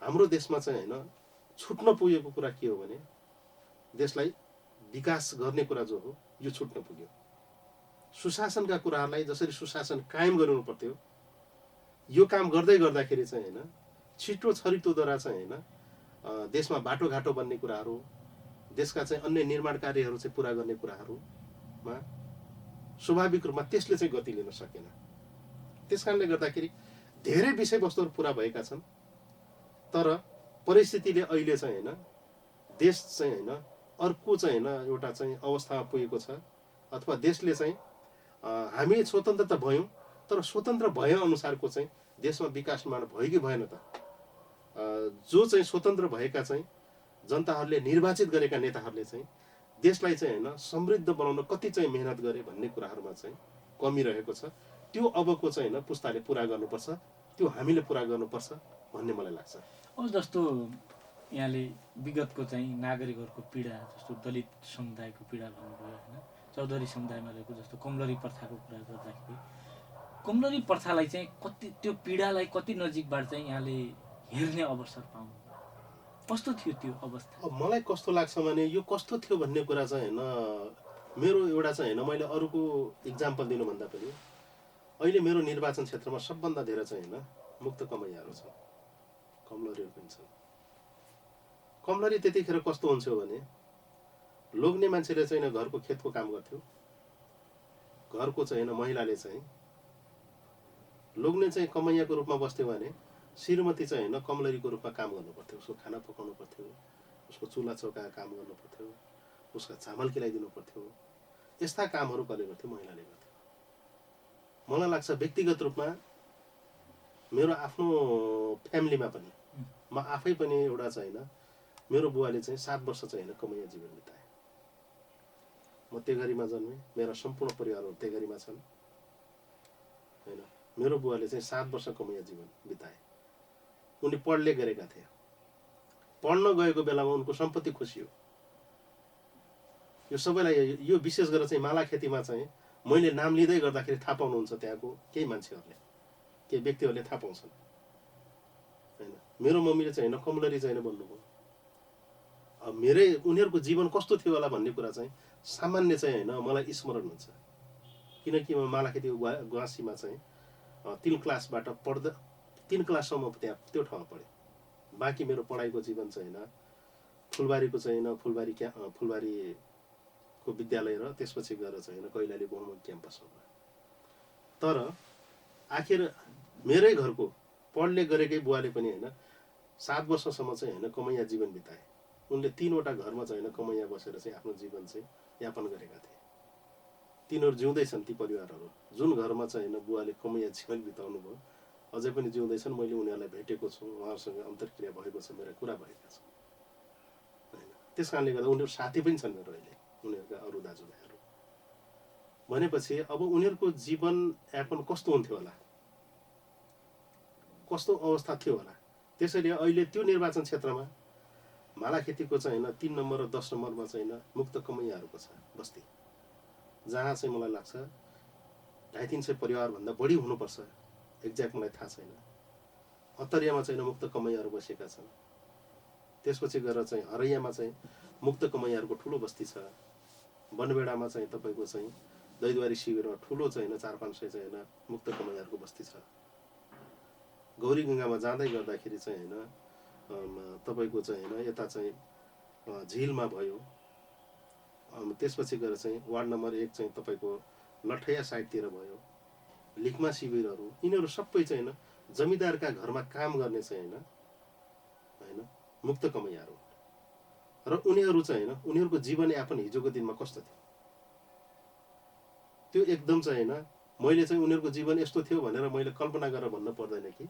हाम्रो देशमा चाहिँ होइन छुट्न पुगेको कुरा के हो भने देशलाई विकास गर्ने कुरा जो हो यो छुट्न पुग्यो। सुशासनका कुराहरूलाई जसरी सुशासन कायम गर्नु पर्थ्यो, यो काम गर्दै गर्दाखेरि चाहिँ होइन छिटो छरितोद्वारा चाहिँ होइन देशमा बाटोघाटो बन्ने कुराहरू, देशका चाहिँ अन्य निर्माण कार्यहरू चाहिँ पुरा गर्ने कुराहरूमा स्वाभाविक रूपमा त्यसले चाहिँ गति लिन सकेन। त्यस कारणले गर्दाखेरि धेरै विषयवस्तुहरू पुरा भएका छन्, तर परिस्थितिले अहिले चाहिँ होइन देश चाहिँ होइन अर्को चाहिँ होइन एउटा चाहिँ अवस्थामा पुगेको छ, अथवा देशले चाहिँ हामी स्वतन्त्र त भयौँ तर स्वतन्त्र भए अनुसारको चाहिँ देशमा विकास निर्माण भयो कि भएन त। जो चाहिँ स्वतन्त्र भएका चाहिँ जनताहरूले निर्वाचित गरेका नेताहरूले चाहिँ देशलाई चाहिँ होइन समृद्ध बनाउन कति चाहिँ मेहनत गरे भन्ने कुराहरूमा चाहिँ कमी रहेको छ। त्यो अबको चाहिँ होइन पुस्ताले पुरा गर्नुपर्छ, त्यो हामीले पुरा गर्नुपर्छ भन्ने मलाई लाग्छ। अब जस्तो यहाँले विगतको चाहिँ नागरिकहरूको पीडा, जस्तो दलित समुदायको पीडा भन्नुभयो होइन, चौधरी समुदायमा रहेको जस्तो कमलरी प्रथाको कुरा गर्दाखेरि कमलरी प्रथालाई चाहिँ कति, त्यो पीडालाई कति नजिकबाट चाहिँ यहाँले हेर्ने अवसर पाउनु, कस्तो थियो त्यो अवस्था? अब मलाई कस्तो लाग्छ भने यो कस्तो थियो भन्ने कुरा चाहिँ होइन मेरो एउटा चाहिँ होइन मैले अरूको इक्जाम्पल दिनुभन्दा पनि अहिले मेरो निर्वाचन क्षेत्रमा सबभन्दा धेरै चाहिँ होइन मुक्त कमैयाहरू छन्, कमलरीहरू पनि छन्। कमलरी त्यतिखेर कस्तो हुन्थ्यो भने लोग्ने मान्छेले चाहिँ घरको खेतको काम गर्थ्यो, घरको चाहिँ होइन महिलाले चाहिँ लोग्ने चाहिँ कमैयाको रूपमा बस्थ्यो भने श्रीमती चाहिँ होइन कमलरीको रूपमा काम गर्नु पर्थ्यो। उसको खाना पकाउनु पर्थ्यो, उसको चुल्हा चौका काम गर्नु पर्थ्यो, उसका चामल खिलाइदिनु पर्थ्यो। यस्ता कामहरू कसले गर्थ्यो? महिलाले गर्थ्यो। मलाई लाग्छ व्यक्तिगत रूपमा मेरो आफ्नो फ्यामिलीमा पनि म आफै पनि एउटा चाहिँ होइन मेरो बुवाले चाहिँ 7 वर्ष चाहिँ होइन कमैया जीवन बिताए। म तेघरीमा जन्मेँ, मेरा सम्पूर्ण परिवारहरू तेघरीमा छन् होइन। मेरो बुवाले चाहिँ 7 वर्ष कमैया जीवन बिताए। उनी पढले गरेका थिए, पढ्न गएको बेलामा उनको सम्पत्ति खोसियो। यो सबैलाई यो विशेष गरेर चाहिँ माला खेतीमा चाहिँ मैले नाम लिँदै गर्दाखेरि थाहा पाउनुहुन्छ त्यहाँको केही मान्छेहरूले, केही व्यक्तिहरूले थाहा पाउँछन् होइन। मेरो मम्मीले चाहिँ होइन कमलरी चाहिँ होइन भन्नुभयो। अब मेरै उनीहरूको जीवन कस्तो थियो होला भन्ने कुरा चाहिँ सामान्य चाहिँ होइन मलाई स्मरण हुन्छ, किनकि म मालाखेती गुवासीमा चाहिँ 3 क्लासबाट पढ्दा 3 क्लाससम्म त्यहाँ त्यो ठाउँमा पढेँ। बाँकी मेरो पढाइको जीवन चाहिँ होइन फुलबारीको चाहिँ होइन फुलबारीको विद्यालय र त्यसपछि गएर चाहिँ होइन कैलाली बहुमुखी क्याम्पसमा। तर आखिर मेरै घरको पढ्ने गरेकै बुवाले पनि होइन 7 वर्षसम्म चाहिँ होइन कमैया जीवन बिताए। उनले 3वटा घरमा चाहिँ होइन कमैया बसेर चाहिँ आफ्नो जीवन चाहिँ यापन गरेका थिए। तिनीहरू जिउँदैछन् ती परिवारहरू। जुन घरमा चाहिँ होइन बुवाले कमैया जीवन बिताउनु भयो अझै पनि जिउँदैछन्। मैले उनीहरूलाई भेटेको छु, उहाँहरूसँग अन्तर्क्रिया भएको छ, मेरा कुरा भएका छन् होइन। त्यस कारणले गर्दा उनीहरू साथी पनि छन् मेरो अहिले, उनीहरूका अरू दाजुभाइहरू। भनेपछि अब उनीहरूको जीवन यापन कस्तो हुन्थ्यो होला, कस्तो अवस्था थियो होला। त्यसैले अहिले त्यो निर्वाचन क्षेत्रमा मालाखेतीको चाहिँ होइन 3 नम्बर र 10 नम्बरमा चाहिँ होइन मुक्त कमैयाहरूको छ बस्ती, जहाँ चाहिँ मलाई लाग्छ 250-300 परिवारभन्दा बढी हुनुपर्छ। एक्ज्याक्ट मलाई थाहा छैन। अत्तरियामा चाहिँ मुक्त कमैयाहरू बसेका छन्। त्यसपछि गएर चाहिँ हरैयामा चाहिँ मुक्त कमैयाहरूको ठुलो बस्ती छ। बनबेडामा चाहिँ तपाईँको चाहिँ दैदवारी शिविरमा ठुलो चाहिँ 400-500 चाहिँ होइन मुक्त कमैयाहरूको बस्ती छ। गौरीगङ्गामा जाँदै गर्दाखेरि चाहिँ होइन तपाईँको चाहिँ होइन यता चाहिँ झिलमा भयो। त्यसपछि गएर चाहिँ वार्ड नम्बर 1 चाहिँ तपाईँको लठैया साइडतिर भयो, लिकमा शिविरहरू। यिनीहरू सबै चाहिँ होइन जमिदारका घरमा काम गर्ने चाहिँ होइन मुक्त कमैयाहरू। र उनीहरू चाहिँ होइन उनीहरूको जीवनयापन हिजोको दिनमा कस्तो थियो त्यो एकदम चाहिँ होइन मैले चाहिँ उनीहरूको जीवन यस्तो थियो भनेर मैले कल्पना गरेर भन्न पर्दैन कि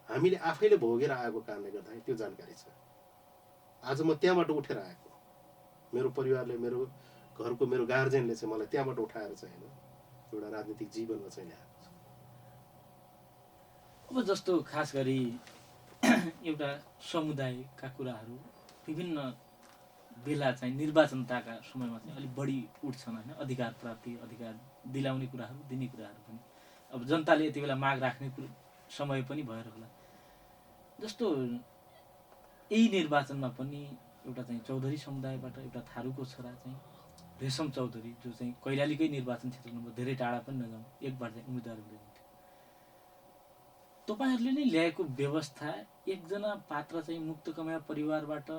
हामीले आफैले भोगेर आएको कारणले गर्दा त्यो जानकारी छ। आज म त्यहाँबाट उठेर आएको, मेरो परिवारले, मेरो घरको मेरो गार्जियनले चाहिँ मलाई त्यहाँबाट उठाएर चाहिँ होइन एउटा राजनीतिक जीवनमा चाहिँ ल्याएको छ। अब जस्तो खास गरी एउटा समुदायका कुराहरू विभिन्न बेला चाहिँ निर्वाचनताका समयमा चाहिँ अलिक बढी उठ्छन् होइन। अधिकार प्राप्ति, अधिकार दिलाउने कुराहरू, दिने कुराहरू पनि अब जनताले यति बेला माग राख्ने समय पनि भएर होला। जस्तो यही निर्वाचनमा पनि एउटा चाहिँ चौधरी समुदायबाट एउटा थारूको छोरा चाहिँ रेशम चौधरी, जो चाहिँ कैलालीकै निर्वाचन क्षेत्रमा धेरै टाढा पनि नजाउँ, एकबार चाहिँ उम्मेदवार हुँदै हुन्थ्यो। तपाईँहरूले नै ल्याएको व्यवस्था एकजना पात्र चाहिँ मुक्त कमैया परिवारबाट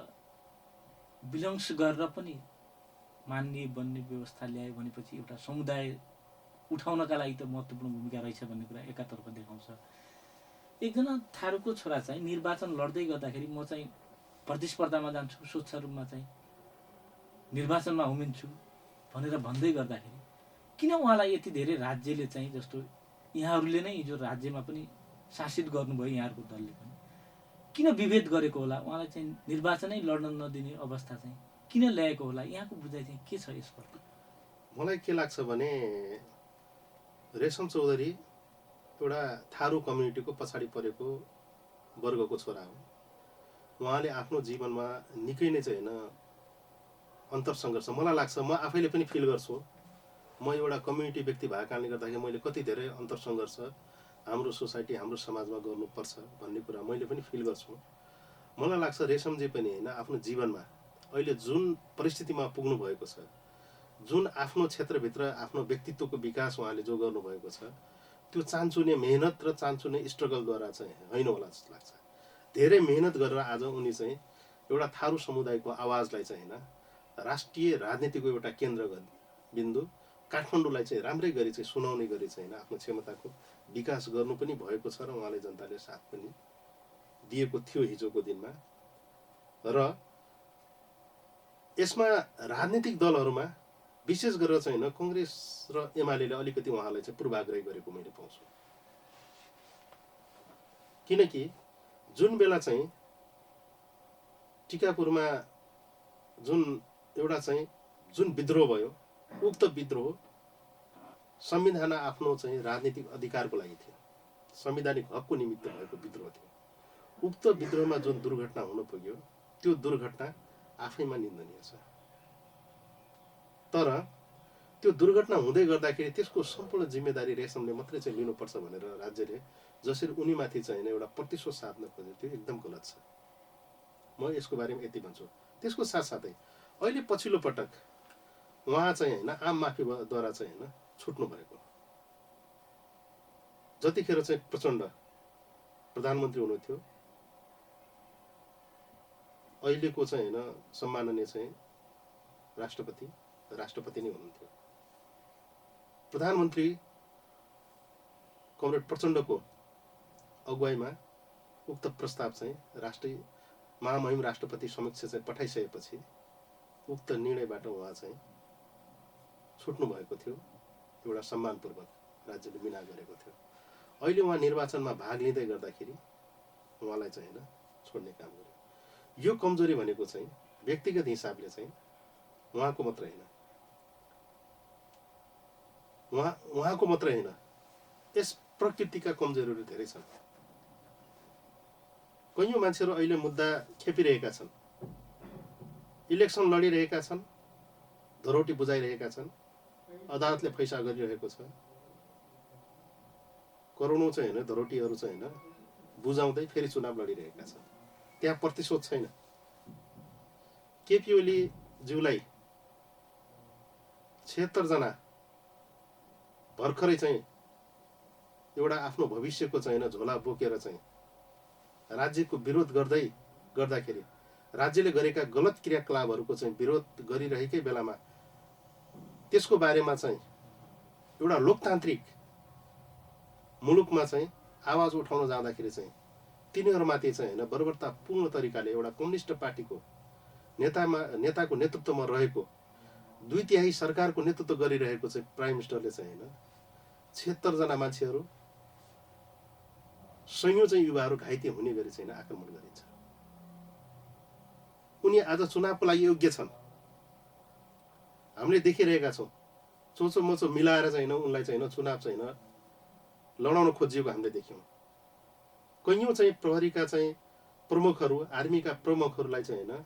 बिलोङ्स गरेर पनि मान्ने बन्ने व्यवस्था ल्यायो भनेपछि एउटा समुदाय उठाउनका लागि त महत्त्वपूर्ण भूमिका रहेछ भन्ने कुरा एकातर्फ देखाउँछ। एकजना थारूको छोरा चाहिँ निर्वाचन लड्दै गर्दाखेरि म चाहिँ प्रतिस्पर्धामा जान्छु, स्वच्छ रूपमा चाहिँ निर्वाचनमा उम्रिन्छु भनेर भन्दै गर्दाखेरि किन उहाँलाई यति धेरै राज्यले चाहिँ, जस्तो यहाँहरूले नै हिजो राज्यमा पनि शासित गर्नुभयो यहाँहरूको दलले पनि, किन विभेद गरेको होला? उहाँलाई चाहिँ निर्वाचनै लड्न नदिने अवस्था चाहिँ किन ल्याएको होला? यहाँको बुझाइ चाहिँ के छ यसप्रति? मलाई के लाग्छ भने रेशम चौधरी एउटा थारू कम्युनिटीको पछाडि परेको वर्गको छोरा हो। उहाँले आफ्नो जीवनमा निकै नै चाहिँ होइन अन्तरसङ्घर्ष, मलाई लाग्छ, म आफैले पनि फिल गर्छु। म एउटा कम्युनिटी व्यक्ति भएको कारणले गर्दाखेरि मैले कति धेरै अन्तरसङ्घर्ष हाम्रो सोसाइटी, हाम्रो समाजमा गर्नुपर्छ भन्ने कुरा मैले पनि फिल गर्छु। मलाई लाग्छ रेशमजी पनि होइन आफ्नो जीवनमा अहिले जुन परिस्थितिमा पुग्नु भएको छ, जुन आफ्नो क्षेत्रभित्र आफ्नो व्यक्तित्वको विकास उहाँले जो गर्नुभएको छ, त्यो चान्चुने मेहनत र चान्चुने स्ट्रगलद्वारा चाहिँ होइन होला जस्तो लाग्छ। धेरै मेहनत गरेर आज उनी चाहिँ एउटा थारू समुदायको आवाजलाई चाहिँ होइन राष्ट्रिय राजनीतिको एउटा केन्द्र बिन्दु काठमाडौँलाई चाहिँ राम्रै गरी चाहिँ सुनाउने गरी चाहिँ होइन आफ्नो क्षमताको विकास गर्नु पनि भएको छ र उहाँले जनताले साथ पनि दिएको थियो हिजोको दिनमा। र यसमा राजनीतिक दलहरूमा विशेष गरेर चाहिँ होइन कङ्ग्रेस र एमालेले अलिकति उहाँलाई चाहिँ पूर्वाग्रह गरेको मैले पाउँछु। किनकि जुन बेला चाहिँ टिकापुरमा जुन एउटा चाहिँ जुन विद्रोह भयो, उक्त विद्रोह संविधान आफ्नो चाहिँ राजनीतिक अधिकारको लागि थियो, संवैधानिक हकको निमित्त भएको विद्रोह थियो। उक्त विद्रोहमा जुन दुर्घटना हुन पुग्यो त्यो दुर्घटना आफैमा निन्दनीय छ। तर त्यो दुर्घटना हुँदै गर्दाखेरि त्यसको सम्पूर्ण जिम्मेदारी रेशमले मात्रै चाहिँ लिनुपर्छ भनेर राज्यले जसरी उनीमाथि चाहिँ एउटा प्रतिशोध साध्न खोज्यो त्यो एकदम गलत छ। म यसको बारेमा यति भन्छु। त्यसको साथसाथै अहिले पछिल्लो पटक उहाँ चाहिँ होइन आम माफीद्वारा चाहिँ होइन छुट्नु भएको, जतिखेर चाहिँ प्रचण्ड प्रधानमन्त्री हुनुहुन्थ्यो, अहिलेको चाहिँ होइन सम्माननीय चाहिँ राष्ट्रपति नै हुनुहुन्थ्यो। प्रधानमन्त्री कमरेड प्रचण्डको अगुवाईमा उक्त प्रस्ताव चाहिँ राष्ट्रिय महामहिम राष्ट्रपति समक्ष चाहिँ पठाइसकेपछि उक्त निर्णयबाट उहाँ चाहिँ छुट्नु भएको थियो। एउटा सम्मानपूर्वक राज्यले मिना गरेको थियो। अहिले उहाँ निर्वाचनमा भाग लिँदै गर्दाखेरि उहाँलाई चाहिँ होइन छोड्ने काम गर्यो। यो कमजोरी भनेको चाहिँ व्यक्तिगत हिसाबले चाहिँ उहाँको मात्रै होइन, उहाँको मात्रै होइन, यस प्रकृतिका कमजोरीहरू धेरै छन्। कैयौँ मान्छेहरू अहिले मुद्दा खेपिरहेका छन्, इलेक्सन लडिरहेका छन्, धरोटी बुझाइरहेका छन्, अदालतले फैसला गरिरहेको छ। करोडौँ चाहिँ होइन, धरोटीहरू चाहिँ होइन बुझाउँदै फेरि चुनाव लडिरहेका छन्। त्यहाँ प्रतिशोध छैन। केपी ओली ज्यूलाई 76 जना भर्खरै चाहिँ एउटा आफ्नो भविष्यको चाहिँ होइन झोला बोकेर चाहिँ राज्यको विरोध गर्दाखेरि राज्यले गरेका गलत क्रियाकलापहरूको चाहिँ विरोध गरिरहेकै बेलामा त्यसको बारेमा चाहिँ एउटा लोकतान्त्रिक मुलुकमा चाहिँ आवाज उठाउन जाँदाखेरि चाहिँ तिनीहरूमाथि चाहिँ होइन बर्बरतापूर्ण तरिकाले एउटा कम्युनिस्ट पार्टीको नेताको नेतृत्वमा रहेको 2/3 सरकारको नेतृत्व गरिरहेको चाहिँ प्राइम मिनिस्टरले चाहिँ होइन 76 जना मान्छेहरू सयौं चाहिँ युवाहरू घाइते हुने गरी चाहिँ आक्रमण गरिन्छ। उनी आज चुनावको लागि योग्य छन्, हामीले देखिरहेका छौँ। चोचो मोचो मिलाएर चाहिँ उनलाई चाहिँ चुनाव चाहिँ लडाउन खोजिएको हामीले देख्यौँ। कैयौं चाहिँ प्रहरीका चाहिँ प्रमुखहरू, आर्मीका प्रमुखहरूलाई चाहिँ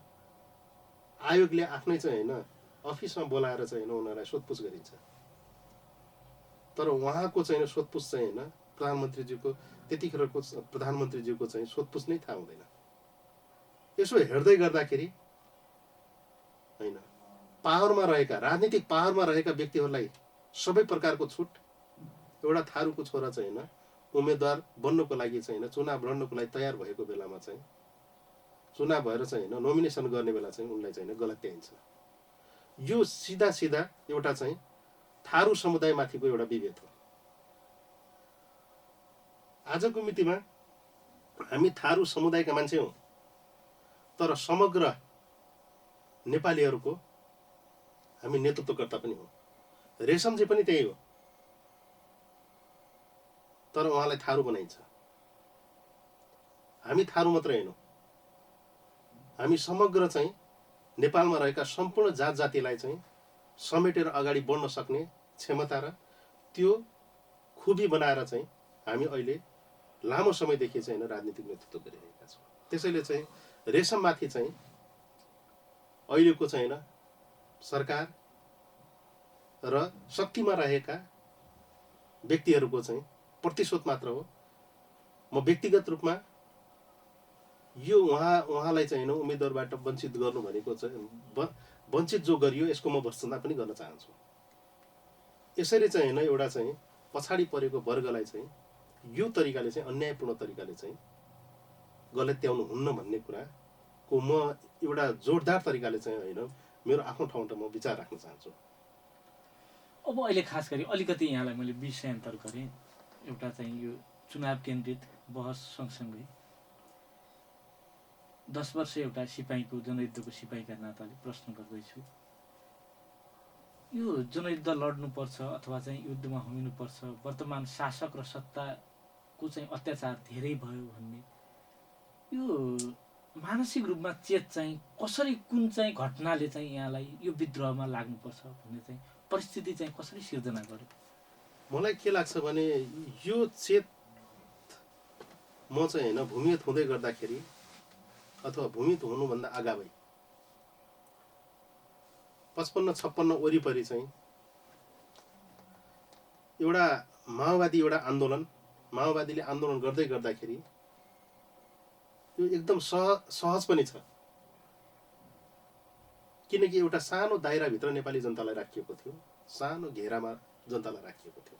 आयोगले आफ्नै चाहिँ अफिसमा बोलाएर चाहिँ उनीहरूलाई सोधपुछ गरिन्छ। तर उहाँको चाहिँ सोधपुछ चाहिँ प्रधानमन्त्रीज्यूको त्यतिखेरको प्रधानमन्त्रीज्यूको चाहिँ सोधपुछ नै थाहा हुँदैन। यसो हेर्दै गर्दाखेरि होइन पावरमा रहेका राजनीतिक पावरमा रहेका व्यक्तिहरूलाई सबै प्रकारको छुट, एउटा थारूको छोरा चाहिँ उम्मेदवार बन्नको लागि चाहिँ चुनाव लड्नको लागि तयार भएको बेलामा चाहिँ चुनाव भएर चाहिँ नोमिनेसन गर्ने बेला चाहिँ उनलाई चाहिँ गलत्याइन्छ। यो सिधा सिधा एउटा चाहिँ थारू समुदायमाथिको एउटा विभेद हो। आजको मितिमा हामी थारू समुदायका मान्छे हौँ, तर समग्र नेपालीहरूको हामी नेतृत्वकर्ता पनि हौँ। रेशमजी पनि त्यही हो, तर उहाँलाई थारू बनाइन्छ। हामी थारू मात्रै हैनौँ, हामी समग्र चाहिँ नेपालमा रहेका सम्पूर्ण जात जातिलाई चाहिँ समेटेर अगाडि बढ्न सक्ने क्षमता र त्यो खुबी बनाएर चाहिँ हामी अहिले लामो समयदेखि चाहिँ राजनीतिक नेतृत्व गरिरहेका छौँ। त्यसैले चाहिँ रेशममाथि चाहिँ अहिलेको चाहिँ सरकार र शक्तिमा रहेका व्यक्तिहरूको चाहिँ प्रतिशोध मात्र हो। म व्यक्तिगत रूपमा यो उहाँलाई चाहिँ उम्मेदवारबाट वञ्चित गर्नु भनेको चाहिँ वञ्चित जो गरियो यसको म भर्त्सना पनि गर्न चाहन्छु। यसरी चाहिँ एउटा चाहिँ पछाडि परेको वर्गलाई चाहिँ यो तरिकाले चाहिँ अन्यायपूर्ण तरिकाले चाहिँ गलत्याउनु हुन्न भन्ने कुराको म एउटा जोरदार तरिकाले चाहिँ होइन मेरो आफ्नो ठाउँमा म विचार राख्न चाहन्छु। अब अहिले खास गरी अलिकति यहाँलाई मैले विषयान्तर गरेँ। एउटा चाहिँ यो चुनाव केन्द्रित बहस सँगसँगै 10 वर्ष एउटा सिपाहीको जनयुद्धको सिपाहीका नाताले प्रश्न गर्दैछु। यो जनयुद्ध लड्नुपर्छ अथवा चाहिँ युद्धमा होमिनुपर्छ, वर्तमान शासक र सत्ताको चाहिँ अत्याचार धेरै भयो भन्ने यो मानसिक रूपमा चेत चाहिँ कसरी, कुन चाहिँ घटनाले चाहिँ यहाँलाई यो विद्रोहमा लाग्नुपर्छ भन्ने चाहिँ परिस्थिति चाहिँ कसरी सिर्जना गर्यो? मलाई के लाग्छ भने यो चेत म चाहिँ होइन भूमिगत हुँदै गर्दाखेरि अथवा भूमिगत हुनुभन्दा अगावै 55-56 वरिपरि चाहिँ एउटा माओवादीले आन्दोलन गर्दै गर्दाखेरि यो एकदम सहज पनि छ, किनकि एउटा सानो दायराभित्र नेपाली जनतालाई राखिएको थियो, सानो घेरामा जनतालाई राखिएको थियो।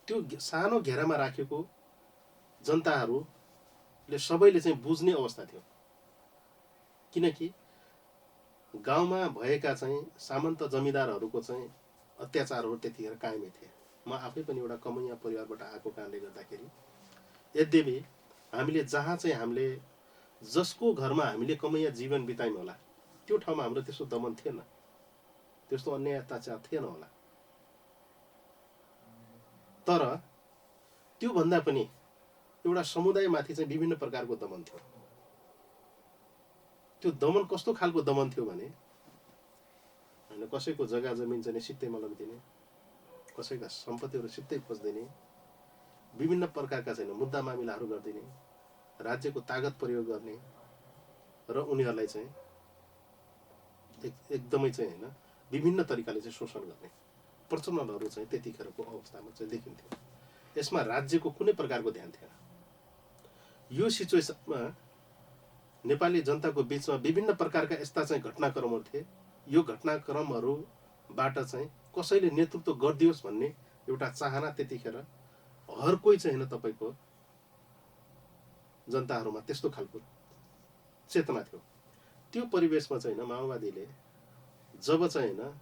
त्यो सानो घेरामा राखेको जनताहरूले सबैले चाहिँ बुझ्ने अवस्था थियो, किनकि गाउँमा भएका चाहिँ सामन्त जमिदारहरूको चाहिँ अत्याचारहरू त्यतिखेर कायमै थिए। म आफै पनि एउटा कमैया परिवारबाट आएको कारणले गर्दाखेरि यद्यपि हामीले जहाँ चाहिँ हामीले जसको घरमा हामीले कमैया जीवन बितायौँ होला त्यो ठाउँमा हाम्रो त्यस्तो दमन थिएन, त्यस्तो अन्याय अत्याचार थिएन होला। तर त्योभन्दा पनि एउटा समुदायमाथि चाहिँ विभिन्न प्रकारको दमन थियो। त्यो दमन कस्तो खालको दमन थियो भने होइन, कसैको जग्गा जमिन चाहिँ सित्तैमा लगिदिने, कसैका सम्पत्तिहरू सित्तै खोजिदिने, विभिन्न प्रकारका चाहिँ मुद्दा मामिलाहरू गरिदिने, राज्यको तागत प्रयोग गर्ने र उनीहरूलाई चाहिँ एकदमै चाहिँ होइन विभिन्न तरिकाले चाहिँ शोषण गर्ने प्रचलनहरू चाहिँ त्यतिखेरको अवस्थामा चाहिँ देखिन्थ्यो। यसमा राज्यको कुनै प्रकारको ध्यान थिएन। यो सिचुएसनमा नेपाली जनताको बिचमा विभिन्न प्रकारका यस्ता चाहिँ घटनाक्रमहरू थिए। यो घटनाक्रमहरूबाट चाहिँ कसैले नेतृत्व गरिदियोस् भन्ने एउटा चाहना त्यतिखेर हर कोही चाहिँ होइन तपाईँको जनताहरूमा त्यस्तो खालको चेतना थियो। त्यो परिवेशमा चाहिँ होइन माओवादीले जब चाहिँ होइन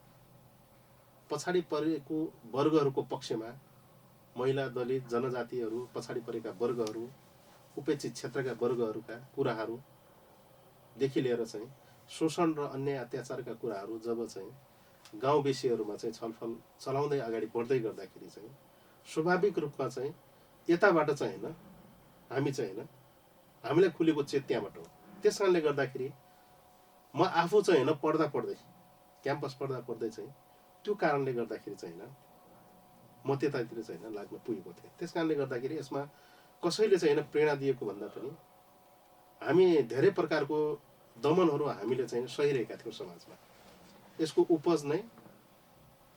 पछाडि परेको वर्गहरूको पक्षमा महिला, दलित, जनजातिहरू, पछाडि परेका वर्गहरू, उपेक्षित क्षेत्रका वर्गहरूका कुराहरूदेखि लिएर चाहिँ शोषण र अन्याय अत्याचारका कुराहरू जब चाहिँ गाउँबेसीहरूमा चाहिँ छलफल चलाउँदै अगाडि बढ्दै गर्दाखेरि चाहिँ स्वाभाविक रूपमा चाहिँ यताबाट चाहिँ होइन हामी चाहिँ होइन हामीलाई खुलेको चेत त्यहाँबाट हो। त्यस कारणले गर्दाखेरि म आफू चाहिँ होइन पढ्दै क्याम्पस पढ्दै चाहिँ त्यो कारणले गर्दाखेरि चाहिँ होइन म त्यतातिर चाहिँ होइन लाग्न पुगेको थिएँ। त्यस कारणले गर्दाखेरि यसमा कसैले चाहिँ होइन प्रेरणा दिएको भन्दा पनि हामी धेरै प्रकारको दमनहरू हामीले चाहिँ सहिरहेका थियौँ समाजमा। यसको उपज नै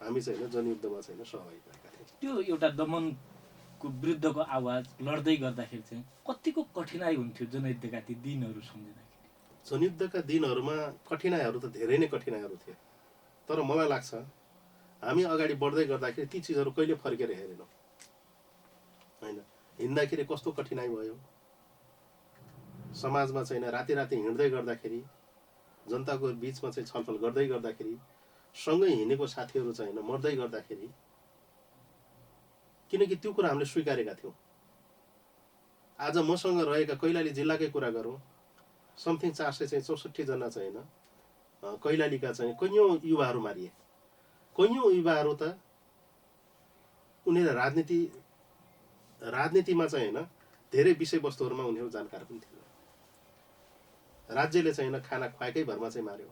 हामी चाहिँ होइन जनयुद्धमा चाहिँ सहभागी भएका थियौँ। त्यो एउटा दमनको विरुद्धको आवाज लड्दै गर्दाखेरि चाहिँ कतिको कठिनाइ हुन्थ्यो जनयुद्धका ती दिनहरू सम्झिँदाखेरि? जनयुद्धका दिनहरूमा कठिनाइहरू त धेरै नै कठिनाइहरू थिए। तर मलाई लाग्छ हामी अगाडि बढ्दै गर्दाखेरि ती चिजहरू कहिले फर्केर हेरेनौँ होइन। हिँड्दाखेरि कस्तो कठिनाइ भयो, समाजमा चाहिँ राति हिँड्दै गर्दाखेरि जनताको बिचमा चाहिँ छलफल गर्दै गर्दाखेरि सँगै हिँडेको साथीहरू चाहिँ होइन मर्दै गर्दाखेरि, किनकि त्यो कुरा हामीले स्वीकारेका थियौँ। आज मसँग रहेका कैलाली जिल्लाकै कुरा गरौँ, समथिङ 464 जना चाहिँ होइन कैलालीका चाहिँ कैयौँ युवाहरू मारिए। कैयौँ युवाहरू त उनीहरू राजनीतिमा चाहिँ होइन धेरै विषयवस्तुहरूमा उनीहरू जानकार पनि थिए। राज्यले चाहिँ होइन खाना खुवाएकै भरमा चाहिँ मार्यो,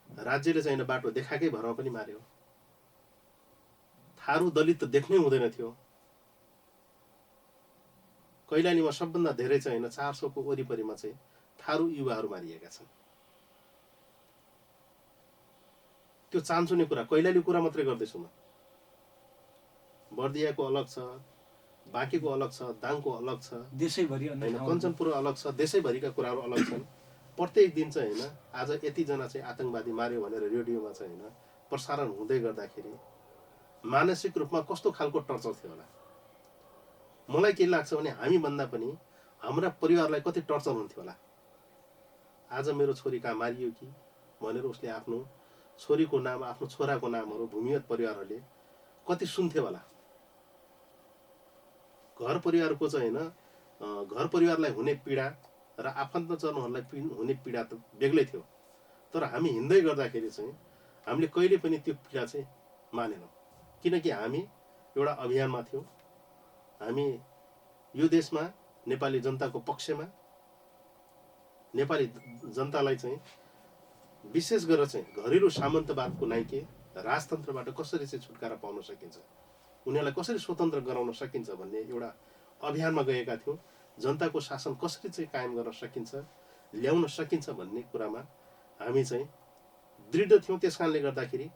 राज्यले चाहिँ होइन बाटो देखाएकै भरमा पनि मार्यो। थारू दलित त देख्नै हुँदैन थियो। कैलालीमा सबभन्दा धेरै चाहिँ होइन 400 को वरिपरिमा चाहिँ थारू युवाहरू मारिएका छन्। त्यो चान्सुने कुरा, कैलालीको कुरा मात्रै गर्दैछु म। बर्दियाको अलग छ, बाँकीको अलग छ, दाङको अलग छ, देशैभरि होइन कञ्चनपुर अलग छ, देशैभरिका कुराहरू अलग छन्। प्रत्येक दिन चाहिँ होइन आज यतिजना चाहिँ आतङ्कवादी मार्यो भनेर रेडियोमा चाहिँ होइन प्रसारण हुँदै गर्दाखेरि मानसिक रूपमा कस्तो खालको टर्चर थियो होला। मलाई के लाग्छ भने हामी भन्दा पनि हाम्रा परिवारलाई कति टर्चर हुन्थ्यो होला। आज मेरो छोरी कहाँ मारियो कि भनेर उसले आफ्नो छोरीको नाम, आफ्नो छोराको नामहरू भूमिगत परिवारहरूले कति सुन्थ्यो होला। घर परिवारको चाहिँ होइन घर परिवारलाई हुने पीडा र आफन्तजनहरूलाई हुने पीडा त बेग्लै थियो। तर हामी हिँड्दै गर्दाखेरि चाहिँ हामीले कहिले पनि त्यो पीडा चाहिँ मानेनौँ, किनकि हामी एउटा अभियानमा थियौँ। हामी यो देशमा नेपाली जनताको पक्षमा, नेपाली जनतालाई चाहिँ विशेष गरेर चाहिँ घरेलु सामन्तवादको नाइके राजतन्त्रबाट कसरी चाहिँ छुटकारा पाउन सकिन्छ, उनीहरूलाई कसरी स्वतन्त्र गराउन सकिन्छ भन्ने एउटा अभियानमा गएका थियौँ। जनताको शासन कसरी चाहिँ कायम गर्न सकिन्छ, ल्याउन सकिन्छ भन्ने कुरामा हामी चाहिँ दृढ थियौँ। त्यस कारणले गर्दाखेरि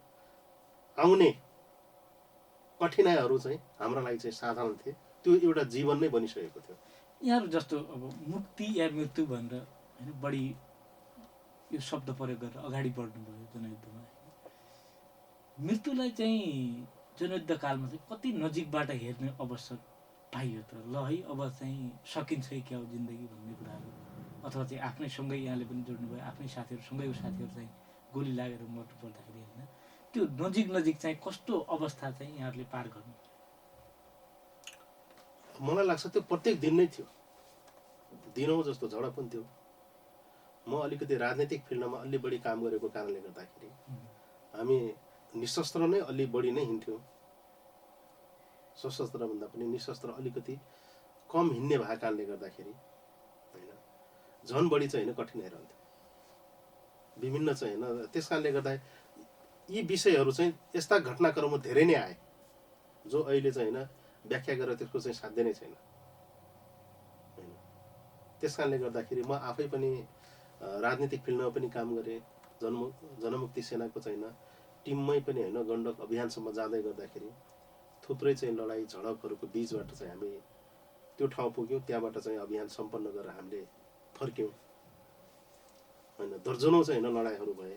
आउने कठिनाइहरू चाहिँ हाम्रा लागि चाहिँ साधारण थिए। त्यो एउटा जीवन नै बनिसकेको थियो। यहाँहरू जस्तो अब मुक्ति या मृत्यु भनेर होइन बढी यो शब्द प्रयोग गरेर अगाडि बढ्नुभयो जनयुद्धमा। मृत्युलाई चाहिँ जनयुद्ध कालमा चाहिँ कति नजिकबाट हेर्ने अवसर पाइयो त? ल है अब चाहिँ सकिन्छ कि क्या हो जिन्दगी भन्ने कुराहरू, अथवा चाहिँ आफ्नै सँगै यहाँले पनि जोड्नुभयो आफ्नै साथीहरूसँगै साथीहरू चाहिँ गोली लागेर मर्नु पर्दाखेरि होइन त्यो नजिक चाहिँ कस्तो अवस्था चाहिँ यहाँहरूले पार गर्नु? मलाई लाग्छ त्यो प्रत्येक दिन नै थियो, दिनौँ जस्तो झडप पनि थियो। म अलिकति राजनैतिक फिल्डमा अलि बढी काम गरेको कारणले गर्दाखेरि हामी निशस्त्र नै अलि बढी नै हिँड्थ्यौँ। सशस्त्र भन्दा पनि निशस्त्र अलिकति कम हिँड्ने भएको कारणले गर्दाखेरि होइन झन् बढी चाहिँ होइन कठिनाइ रहन्थ्यो विभिन्न चाहिँ होइन। त्यस कारणले गर्दा यी विषयहरू चाहिँ यस्ता घटनाक्रममा धेरै नै आए जो अहिले चाहिँ होइन व्याख्या गरेर त्यसको चाहिँ साध्य नै छैन होइन। त्यस कारणले गर्दाखेरि म आफै पनि राजनीतिक फिल्डमा पनि काम गरेँ, जनमुक्ति सेनाको चाहिँ होइन टिममै पनि होइन गण्डक अभियानसम्म जाँदै गर्दाखेरि थुप्रै चाहिँ लडाइँ झडपहरूको बिचबाट चाहिँ हामी त्यो ठाउँ पुग्यौँ। त्यहाँबाट चाहिँ अभियान सम्पन्न गरेर हामीले फर्क्यौँ होइन। दर्जनौँ चाहिँ होइन लडाइँहरू भए,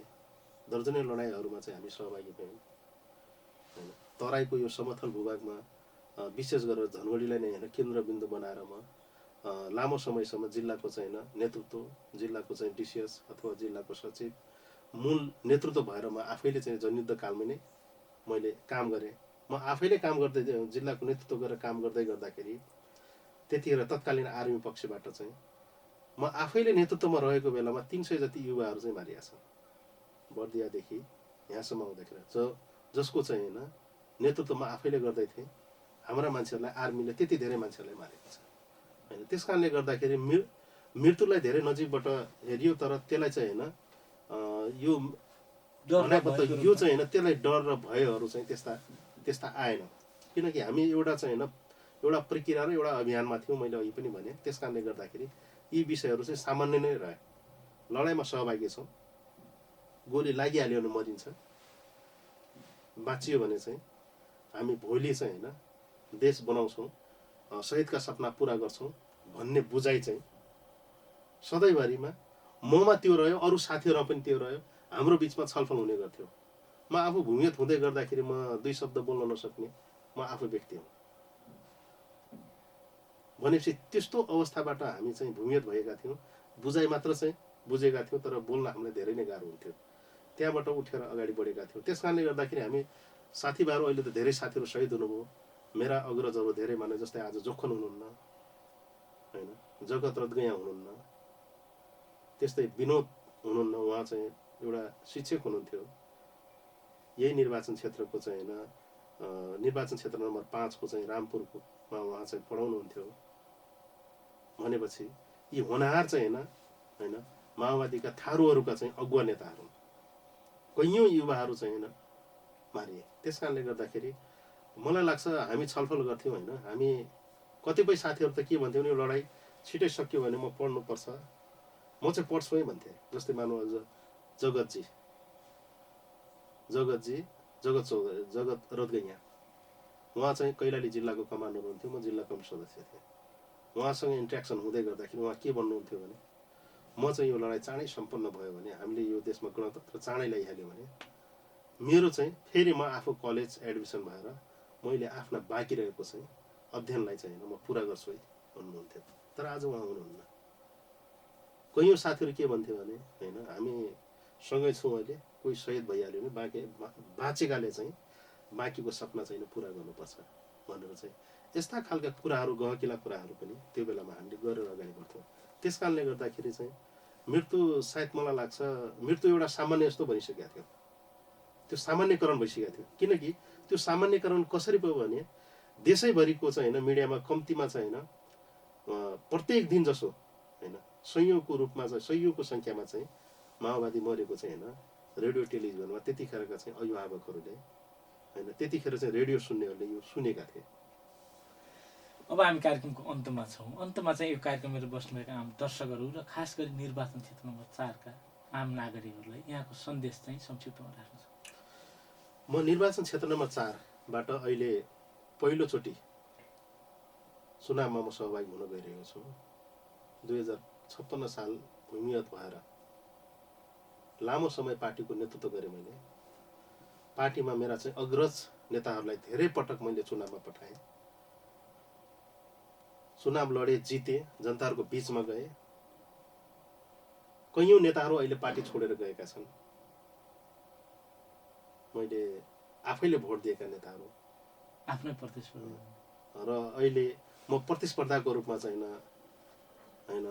दर्जनै लडाइँहरूमा चाहिँ हामी सहभागी भयौँ होइन। तराईको यो समथल भूभागमा विशेष गरेर धनगढीलाई नै होइन केन्द्रबिन्दु बनाएर म लामो समयसम्म जिल्लाको चाहिँ होइन नेतृत्व, जिल्लाको चाहिँ डिसिएस अथवा जिल्लाको सचिव मूल नेतृत्व भएर म आफैले चाहिँ जनयुद्ध कालमै नै मैले काम गरेँ। म आफैले काम गर्दै जिल्लाको नेतृत्व गरेर काम गर्दै गर्दाखेरि त्यतिखेर तत्कालीन आर्मी पक्षबाट चाहिँ म आफैले नेतृत्वमा रहेको बेलामा 300 जति युवाहरू चाहिँ मारिया छन्, बर्दियादेखि यहाँसम्म आउँदाखेरि जसको चाहिँ होइन नेतृत्व म आफैले गर्दै थिएँ। हाम्रा मान्छेहरूलाई आर्मीले त्यति धेरै मान्छेहरूलाई मारेको छ होइन। त्यस कारणले गर्दाखेरि मृत्युलाई धेरै नजिकबाट हेरियो, तर त्यसलाई चाहिँ होइन यो यो चाहिँ होइन त्यसलाई डर र भयहरू चाहिँ त्यस्ता आएन, किनकि हामी एउटा चाहिँ होइन एउटा प्रक्रिया र एउटा अभियानमा थियौँ। मैले अघि पनि भने त्यस कारणले गर्दाखेरि यी विषयहरू चाहिँ सामान्य नै रहे। लडाइँमा सहभागी छौँ, गोली लागिहाल्यो भने मरिन्छ, बाँचियो भने चाहिँ हामी भोलि चाहिँ होइन देश बनाउँछौँ, शहीदका सपना पुरा गर्छौँ भन्ने बुझाइ चाहिँ सधैँभरिमा ममा त्यो रह्यो, अरू साथीहरूमा पनि त्यो रह्यो। हाम्रो बिचमा छलफल हुने गर्थ्यो। म आफू भूमिगत हुँदै गर्दाखेरि म 2 शब्द बोल्न नसक्ने म आफू व्यक्ति हुँ भनेपछि त्यस्तो अवस्थाबाट हामी चाहिँ भूमिगत भएका थियौँ। बुझाइ मात्र चाहिँ बुझेका थियौँ, तर बोल्न हामीलाई धेरै नै गाह्रो हुन्थ्यो। त्यहाँबाट उठेर अगाडि बढेका थियौँ। त्यस कारणले गर्दाखेरि हामी साथीभाइहरू अहिले त धेरै साथीहरू शहीद हुनुभयो। मेरा अग्रजहरू धेरै माने, जस्तै आज जोखन हुनुहुन्न होइन, जगत रथगैया हुनुहुन्न, त्यस्तै विनोद हुनुहुन्न, उहाँ चाहिँ एउटा शिक्षक हुनुहुन्थ्यो। यही निर्वाचन क्षेत्रको चाहिँ होइन निर्वाचन क्षेत्र नम्बर 5 को चाहिँ रामपुरकोमा उहाँ चाहिँ पढाउनुहुन्थ्यो। भनेपछि यी होनहार चाहिँ होइन माओवादीका थारूहरूका चाहिँ अगुवा नेताहरू कैयौँ युवाहरू चाहिँ होइन मारिए। त्यस कारणले गर्दाखेरि मलाई लाग्छ हामी छलफल गर्थ्यौँ होइन। हामी कतिपय साथीहरू त के भन्थ्यौँ भने लडाइँ छिटै सक्यो भने म पढ्नुपर्छ, म चाहिँ पढ्छु है भन्थेँ। जस्तै मानव जगत रथगैया, उहाँ चाहिँ कैलाली जिल्लाको कमान्डर हुनुहुन्थ्यो, म जिल्ला कमिटी सदस्य थिएँ। उहाँसँग इन्ट्रेक्सन हुँदै गर्दाखेरि उहाँ के भन्नुहुन्थ्यो भने म चाहिँ यो लडाइँ चाँडै सम्पन्न भयो भने, हामीले यो देशमा गणतन्त्र चाँडै ल्याइहाल्यो भने मेरो चाहिँ फेरि म आफू कलेज एडमिसन भएर मैले आफ्ना बाँकी रहेको चाहिँ अध्ययनलाई चाहिँ म पुरा गर्छु है भन्नुहुन्थ्यो। तर आज उहाँ हुनुहुन्न। कैयौँ साथीहरू के भन्थ्यो भने होइन हामी सँगै छौँ, अहिले कोही शहीद भइहाल्यो भने बाँचेकाले चाहिँ बाँकीको सपना चाहिँ पुरा गर्नुपर्छ भनेर चाहिँ यस्ता खालका कुराहरू, गहकिला कुराहरू पनि त्यो बेलामा हामीले गरेर अगाडि बढ्थ्यौँ। त्यस कारणले गर्दाखेरि चाहिँ मृत्यु सायद मलाई लाग्छ मृत्यु एउटा सामान्य जस्तो बनिसकेको थियो, त्यो सामान्यकरण भइसकेको थियो। किनकि त्यो सामान्यकरण कसरी भयो भने देशैभरिको चाहिँ होइन मिडियामा कम्तीमा चाहिँ होइन प्रत्येक दिन जसो होइन सयौँको रूपमा चाहिँ सयौँको सङ्ख्यामा चाहिँ माओवादी मरेको चाहिँ होइन रेडियो टेलिभिजनमा त्यतिखेरका चाहिँ अभिभावकहरूले होइन त्यतिखेर चाहिँ रेडियो सुन्नेहरूले यो सुनेका थिए। अब हामी कार्यक्रमको अन्तमा छौँ। अन्तमा चाहिँ यो कार्यक्रम हेरेर बस्नुभएका आम दर्शकहरू र खास गरी निर्वाचन क्षेत्र नम्बर 4 का आम नागरिकहरूलाई यहाँको सन्देश चाहिँ संक्षिप्तमा राख्नु छ। म निर्वाचन क्षेत्र नम्बर 4बाट अहिले पहिलोचोटि चुनावमा म सहभागी हुन गइरहेको छु। 2056 साल भूमिगत भएर लामो समय पार्टीको नेतृत्व गरेँ मैले। पार्टीमा मेरा चाहिँ अग्रज नेताहरूलाई धेरै पटक मैले चुनावमा पठाएँ, चुनाव लडे, जिते, जनताहरूको बिचमा गए। कैयौँ नेताहरू अहिले पार्टी छोडेर गएका छन्। मैले आफैले भोट दिएका नेताहरू आफ्नै प्रतिस्पर्धा र अहिले म प्रतिस्पर्धाको रूपमा चाहिँ होइन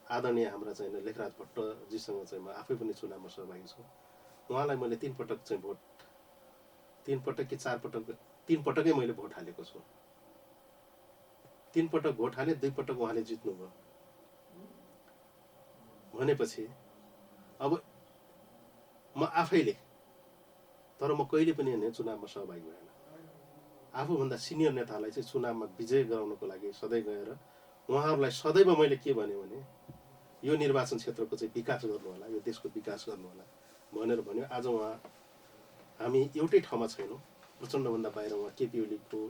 आदरणीय हाम्रा चाहिँ लेखराज भट्टजीसँग चाहिँ म आफै पनि चुनावमा सहभागी छु। उहाँलाई मैले 3 पटक चाहिँ भोट 3 पटक कि 4 पटक 3 पटकै मैले भोट हालेको छु। 3 पटक भोट हाले, 2 पटक उहाँले जित्नुभयो भनेपछि अब म आफैले, तर म कहिले पनि होइन चुनावमा सहभागी भएन। आफूभन्दा सिनियर नेतालाई चाहिँ चुनावमा विजय गराउनको लागि सधैँ गएर उहाँहरूलाई सदैव मैले के भने यो निर्वाचन क्षेत्रको चाहिँ विकास गर्नु होला, यो देशको विकास गर्नु होला भनेर भन्यो। आज उहाँ हामी एउटै ठाउँमा छैनौँ। प्रचण्डभन्दा बाहिर उहाँ केपी ओलीको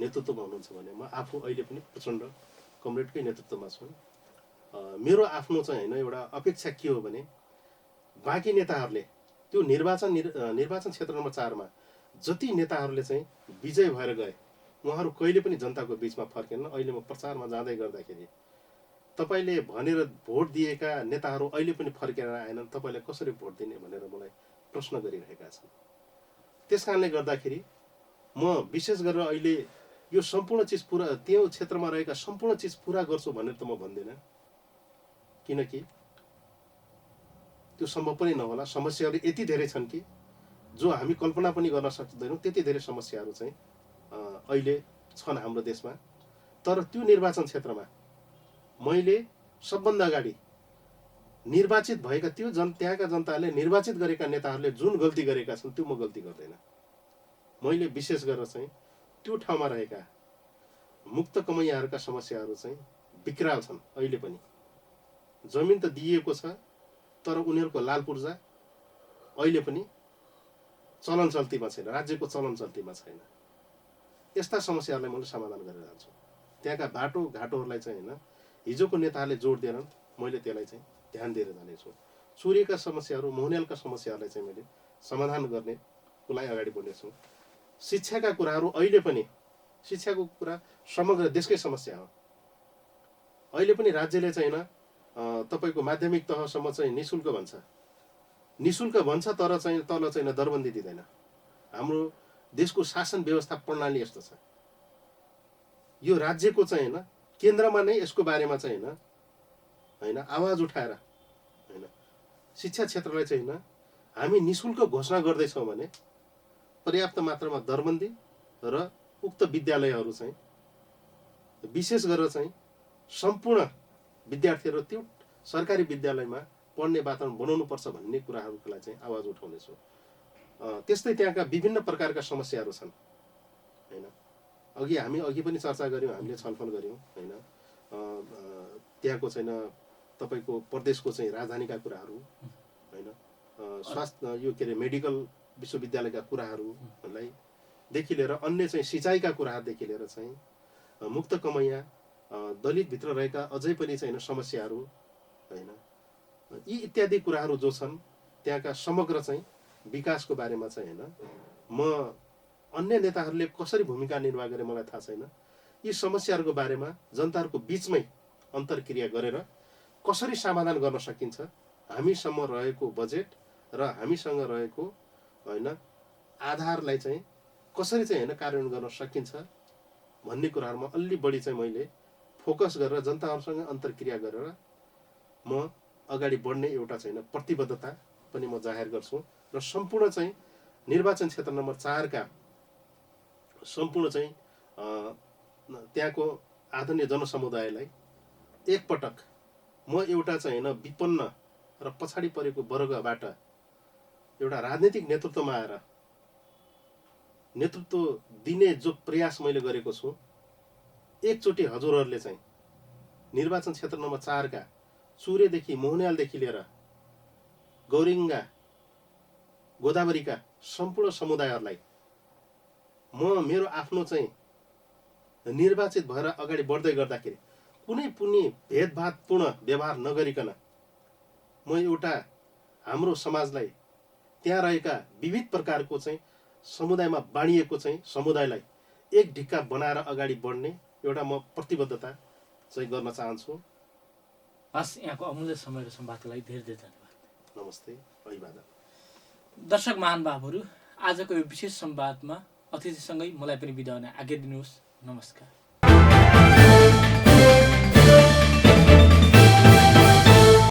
नेतृत्वमा हुनुहुन्छ भने म आफू अहिले पनि प्रचण्ड कमरेडकै नेतृत्वमा छु। मेरो आफ्नो चाहिँ होइन एउटा अपेक्षा के हो भने बाँकी नेताहरूले त्यो निर्वाचन क्षेत्र नम्बर 4 मा जति नेताहरूले चाहिँ विजय भएर गए उहाँहरू कहिले पनि जनताको बीचमा फर्केन। अहिले म प्रचारमा जाँदै गर्दाखेरि तपाईँले भनेर भोट दिएका नेताहरू अहिले पनि फर्केर आएनन्, तपाईँले कसरी भोट दिने भनेर मलाई प्रश्न गरिरहेका छन्। त्यस कारणले गर्दाखेरि म विशेष गरेर अहिले यो सम्पूर्ण चिज पुरा त्यो क्षेत्रमा रहेका सम्पूर्ण चिज पुरा गर्छु भनेर त म भन्दिनँ, किनकि त्यो सम्भव पनि नहोला। समस्याहरू यति धेरै छन् कि जो हामी कल्पना पनि गर्न सक्दैनौँ, त्यति धेरै समस्याहरू चाहिँ अहिले छन् हाम्रो देशमा। तर त्यो निर्वाचन क्षेत्रमा मैले सबभन्दा अगाडि निर्वाचित भएका त्यहाँका जनताले निर्वाचित गरेका नेताहरूले जुन गल्ती गरेका छन् त्यो म गल्ती गर्दैन। मैले विशेष गरेर चाहिँ त्यो ठाउँमा रहेका मुक्त कमैयाहरूका समस्याहरू चाहिँ विकराल छन्। अहिले पनि जमिन त दिइएको छ, तर उनीहरूको लाल पूर्जा अहिले पनि चलन चल्तीमा छैन, राज्यको चलन चल्तीमा छैन। यस्ता समस्याहरूलाई मैले समाधान गरेर जान्छु। त्यहाँका बाटोघाटोहरूलाई चाहिँ होइन हिजोको नेताहरूले जोड दिएनन्, मैले त्यसलाई चाहिँ ध्यान दिएर जानेछु। चुरीका समस्याहरू, मोहनियालका समस्याहरूलाई चाहिँ मैले समाधान गर्नेको लागि अगाडि बढ्नेछु। शिक्षाका कुराहरू अहिले पनि, शिक्षाको कुरा समग्र देशकै समस्या हो। अहिले पनि राज्यले चाहिँ होइन तपाईँको माध्यमिक तहसम्म चाहिँ निःशुल्क भन्छ, तर चाहिँ तल चाहिँ दरबन्दी दिँदैन। हाम्रो देशको शासन व्यवस्था प्रणाली यस्तो छ। यो राज्यको चाहिँ होइन केन्द्रमा नै यसको बारेमा चाहिँ होइन आवाज उठाएर होइन शिक्षा क्षेत्रलाई चाहिँ होइन हामी निःशुल्क घोषणा गर्दैछौँ भने पर्याप्त मात्रामा दरबन्दी र उक्त विद्यालयहरू चाहिँ विशेष गरेर चाहिँ सम्पूर्ण विद्यार्थीहरू त्यो सरकारी विद्यालयमा पढ्ने वातावरण बनाउनुपर्छ भन्ने कुराहरूको लागि चाहिँ आवाज उठाउनेछु। त्यस्तै त्यहाँका विभिन्न प्रकारका समस्याहरू छन् होइन। अघि पनि चर्चा गऱ्यौँ, हामीले छलफल गऱ्यौँ होइन। त्यहाँको छैन तपाईँको प्रदेशको चाहिँ राजधानीका कुराहरू होइन, स्वास्थ्य यो के अरे मेडिकल विश्वविद्यालयका कुराहरूलाई देखि लिएर अन्य चाहिँ सिँचाइका कुराहरूदेखि लिएर चाहिँ मुक्त कमैया दलितभित्र रहेका अझै पनि चाहिँ समस्याहरू होइन, यी इत्यादि कुराहरू जो छन् त्यहाँका समग्र चाहिँ विकासको बारेमा चाहिँ होइन म अन्य नेताहरूले कसरी भूमिका निर्वाह गरे मलाई थाहा छैन। यी समस्याहरूको बारेमा जनताहरूको बिचमै अन्तर्क्रिया गरेर कसरी समाधान गर्न सकिन्छ, हामीसँग रहेको बजेट र हामीसँग रहेको होइन आधारलाई चाहिँ कसरी चाहिँ होइन कार्यान्वयन गर्न सकिन्छ भन्ने कुराहरूमा अलि बढी चाहिँ मैले फोकस गरेर जनताहरूसँग अन्तर्क्रिया गरेर म अगाडि बढ्ने एउटा चाहिँ प्रतिबद्धता पनि म जाहेर गर्छु। र सम्पूर्ण चाहिँ निर्वाचन क्षेत्र नम्बर 4 का सम्पूर्ण चाहिँ त्यहाँको आदरणीय जनसमुदायलाई एकपटक म एउटा चाहिँ होइन विपन्न र पछाडि परेको वर्गबाट एउटा राजनीतिक नेतृत्वमा आएर नेतृत्व दिने जो प्रयास मैले गरेको छु, एकचोटि हजुरहरूले चाहिँ निर्वाचन क्षेत्र नम्बर 4 का चुरेदेखि मोहनियालदेखि लिएर गौरिङ्गा गोदावरीका सम्पूर्ण समुदायहरूलाई म मेरो आफ्नो चाहिँ निर्वाचित भएर अगाडि बढ्दै गर्दाखेरि कुनै पनि भेदभावपूर्ण व्यवहार नगरिकन म एउटा हाम्रो समाजलाई त्यहाँ रहेका विविध प्रकारको चाहिँ समुदायमा बाँडिएको चाहिँ समुदायलाई एक ढिक्का बनाएर अगाडि बढ्ने एउटा म प्रतिबद्धता चाहिँ गर्न चाहन्छु। हस्, यहाँको अमूल्य समय र संवादको लागि धेरै धेरै धन्यवाद। नमस्ते, अभिवादन। दर्शक महानुभावहरू, आजको यो विशेष संवादमा अतिथिसँगै मलाई पनि बिदा हुन आज्ञा दिनुहोस्। नमस्कार।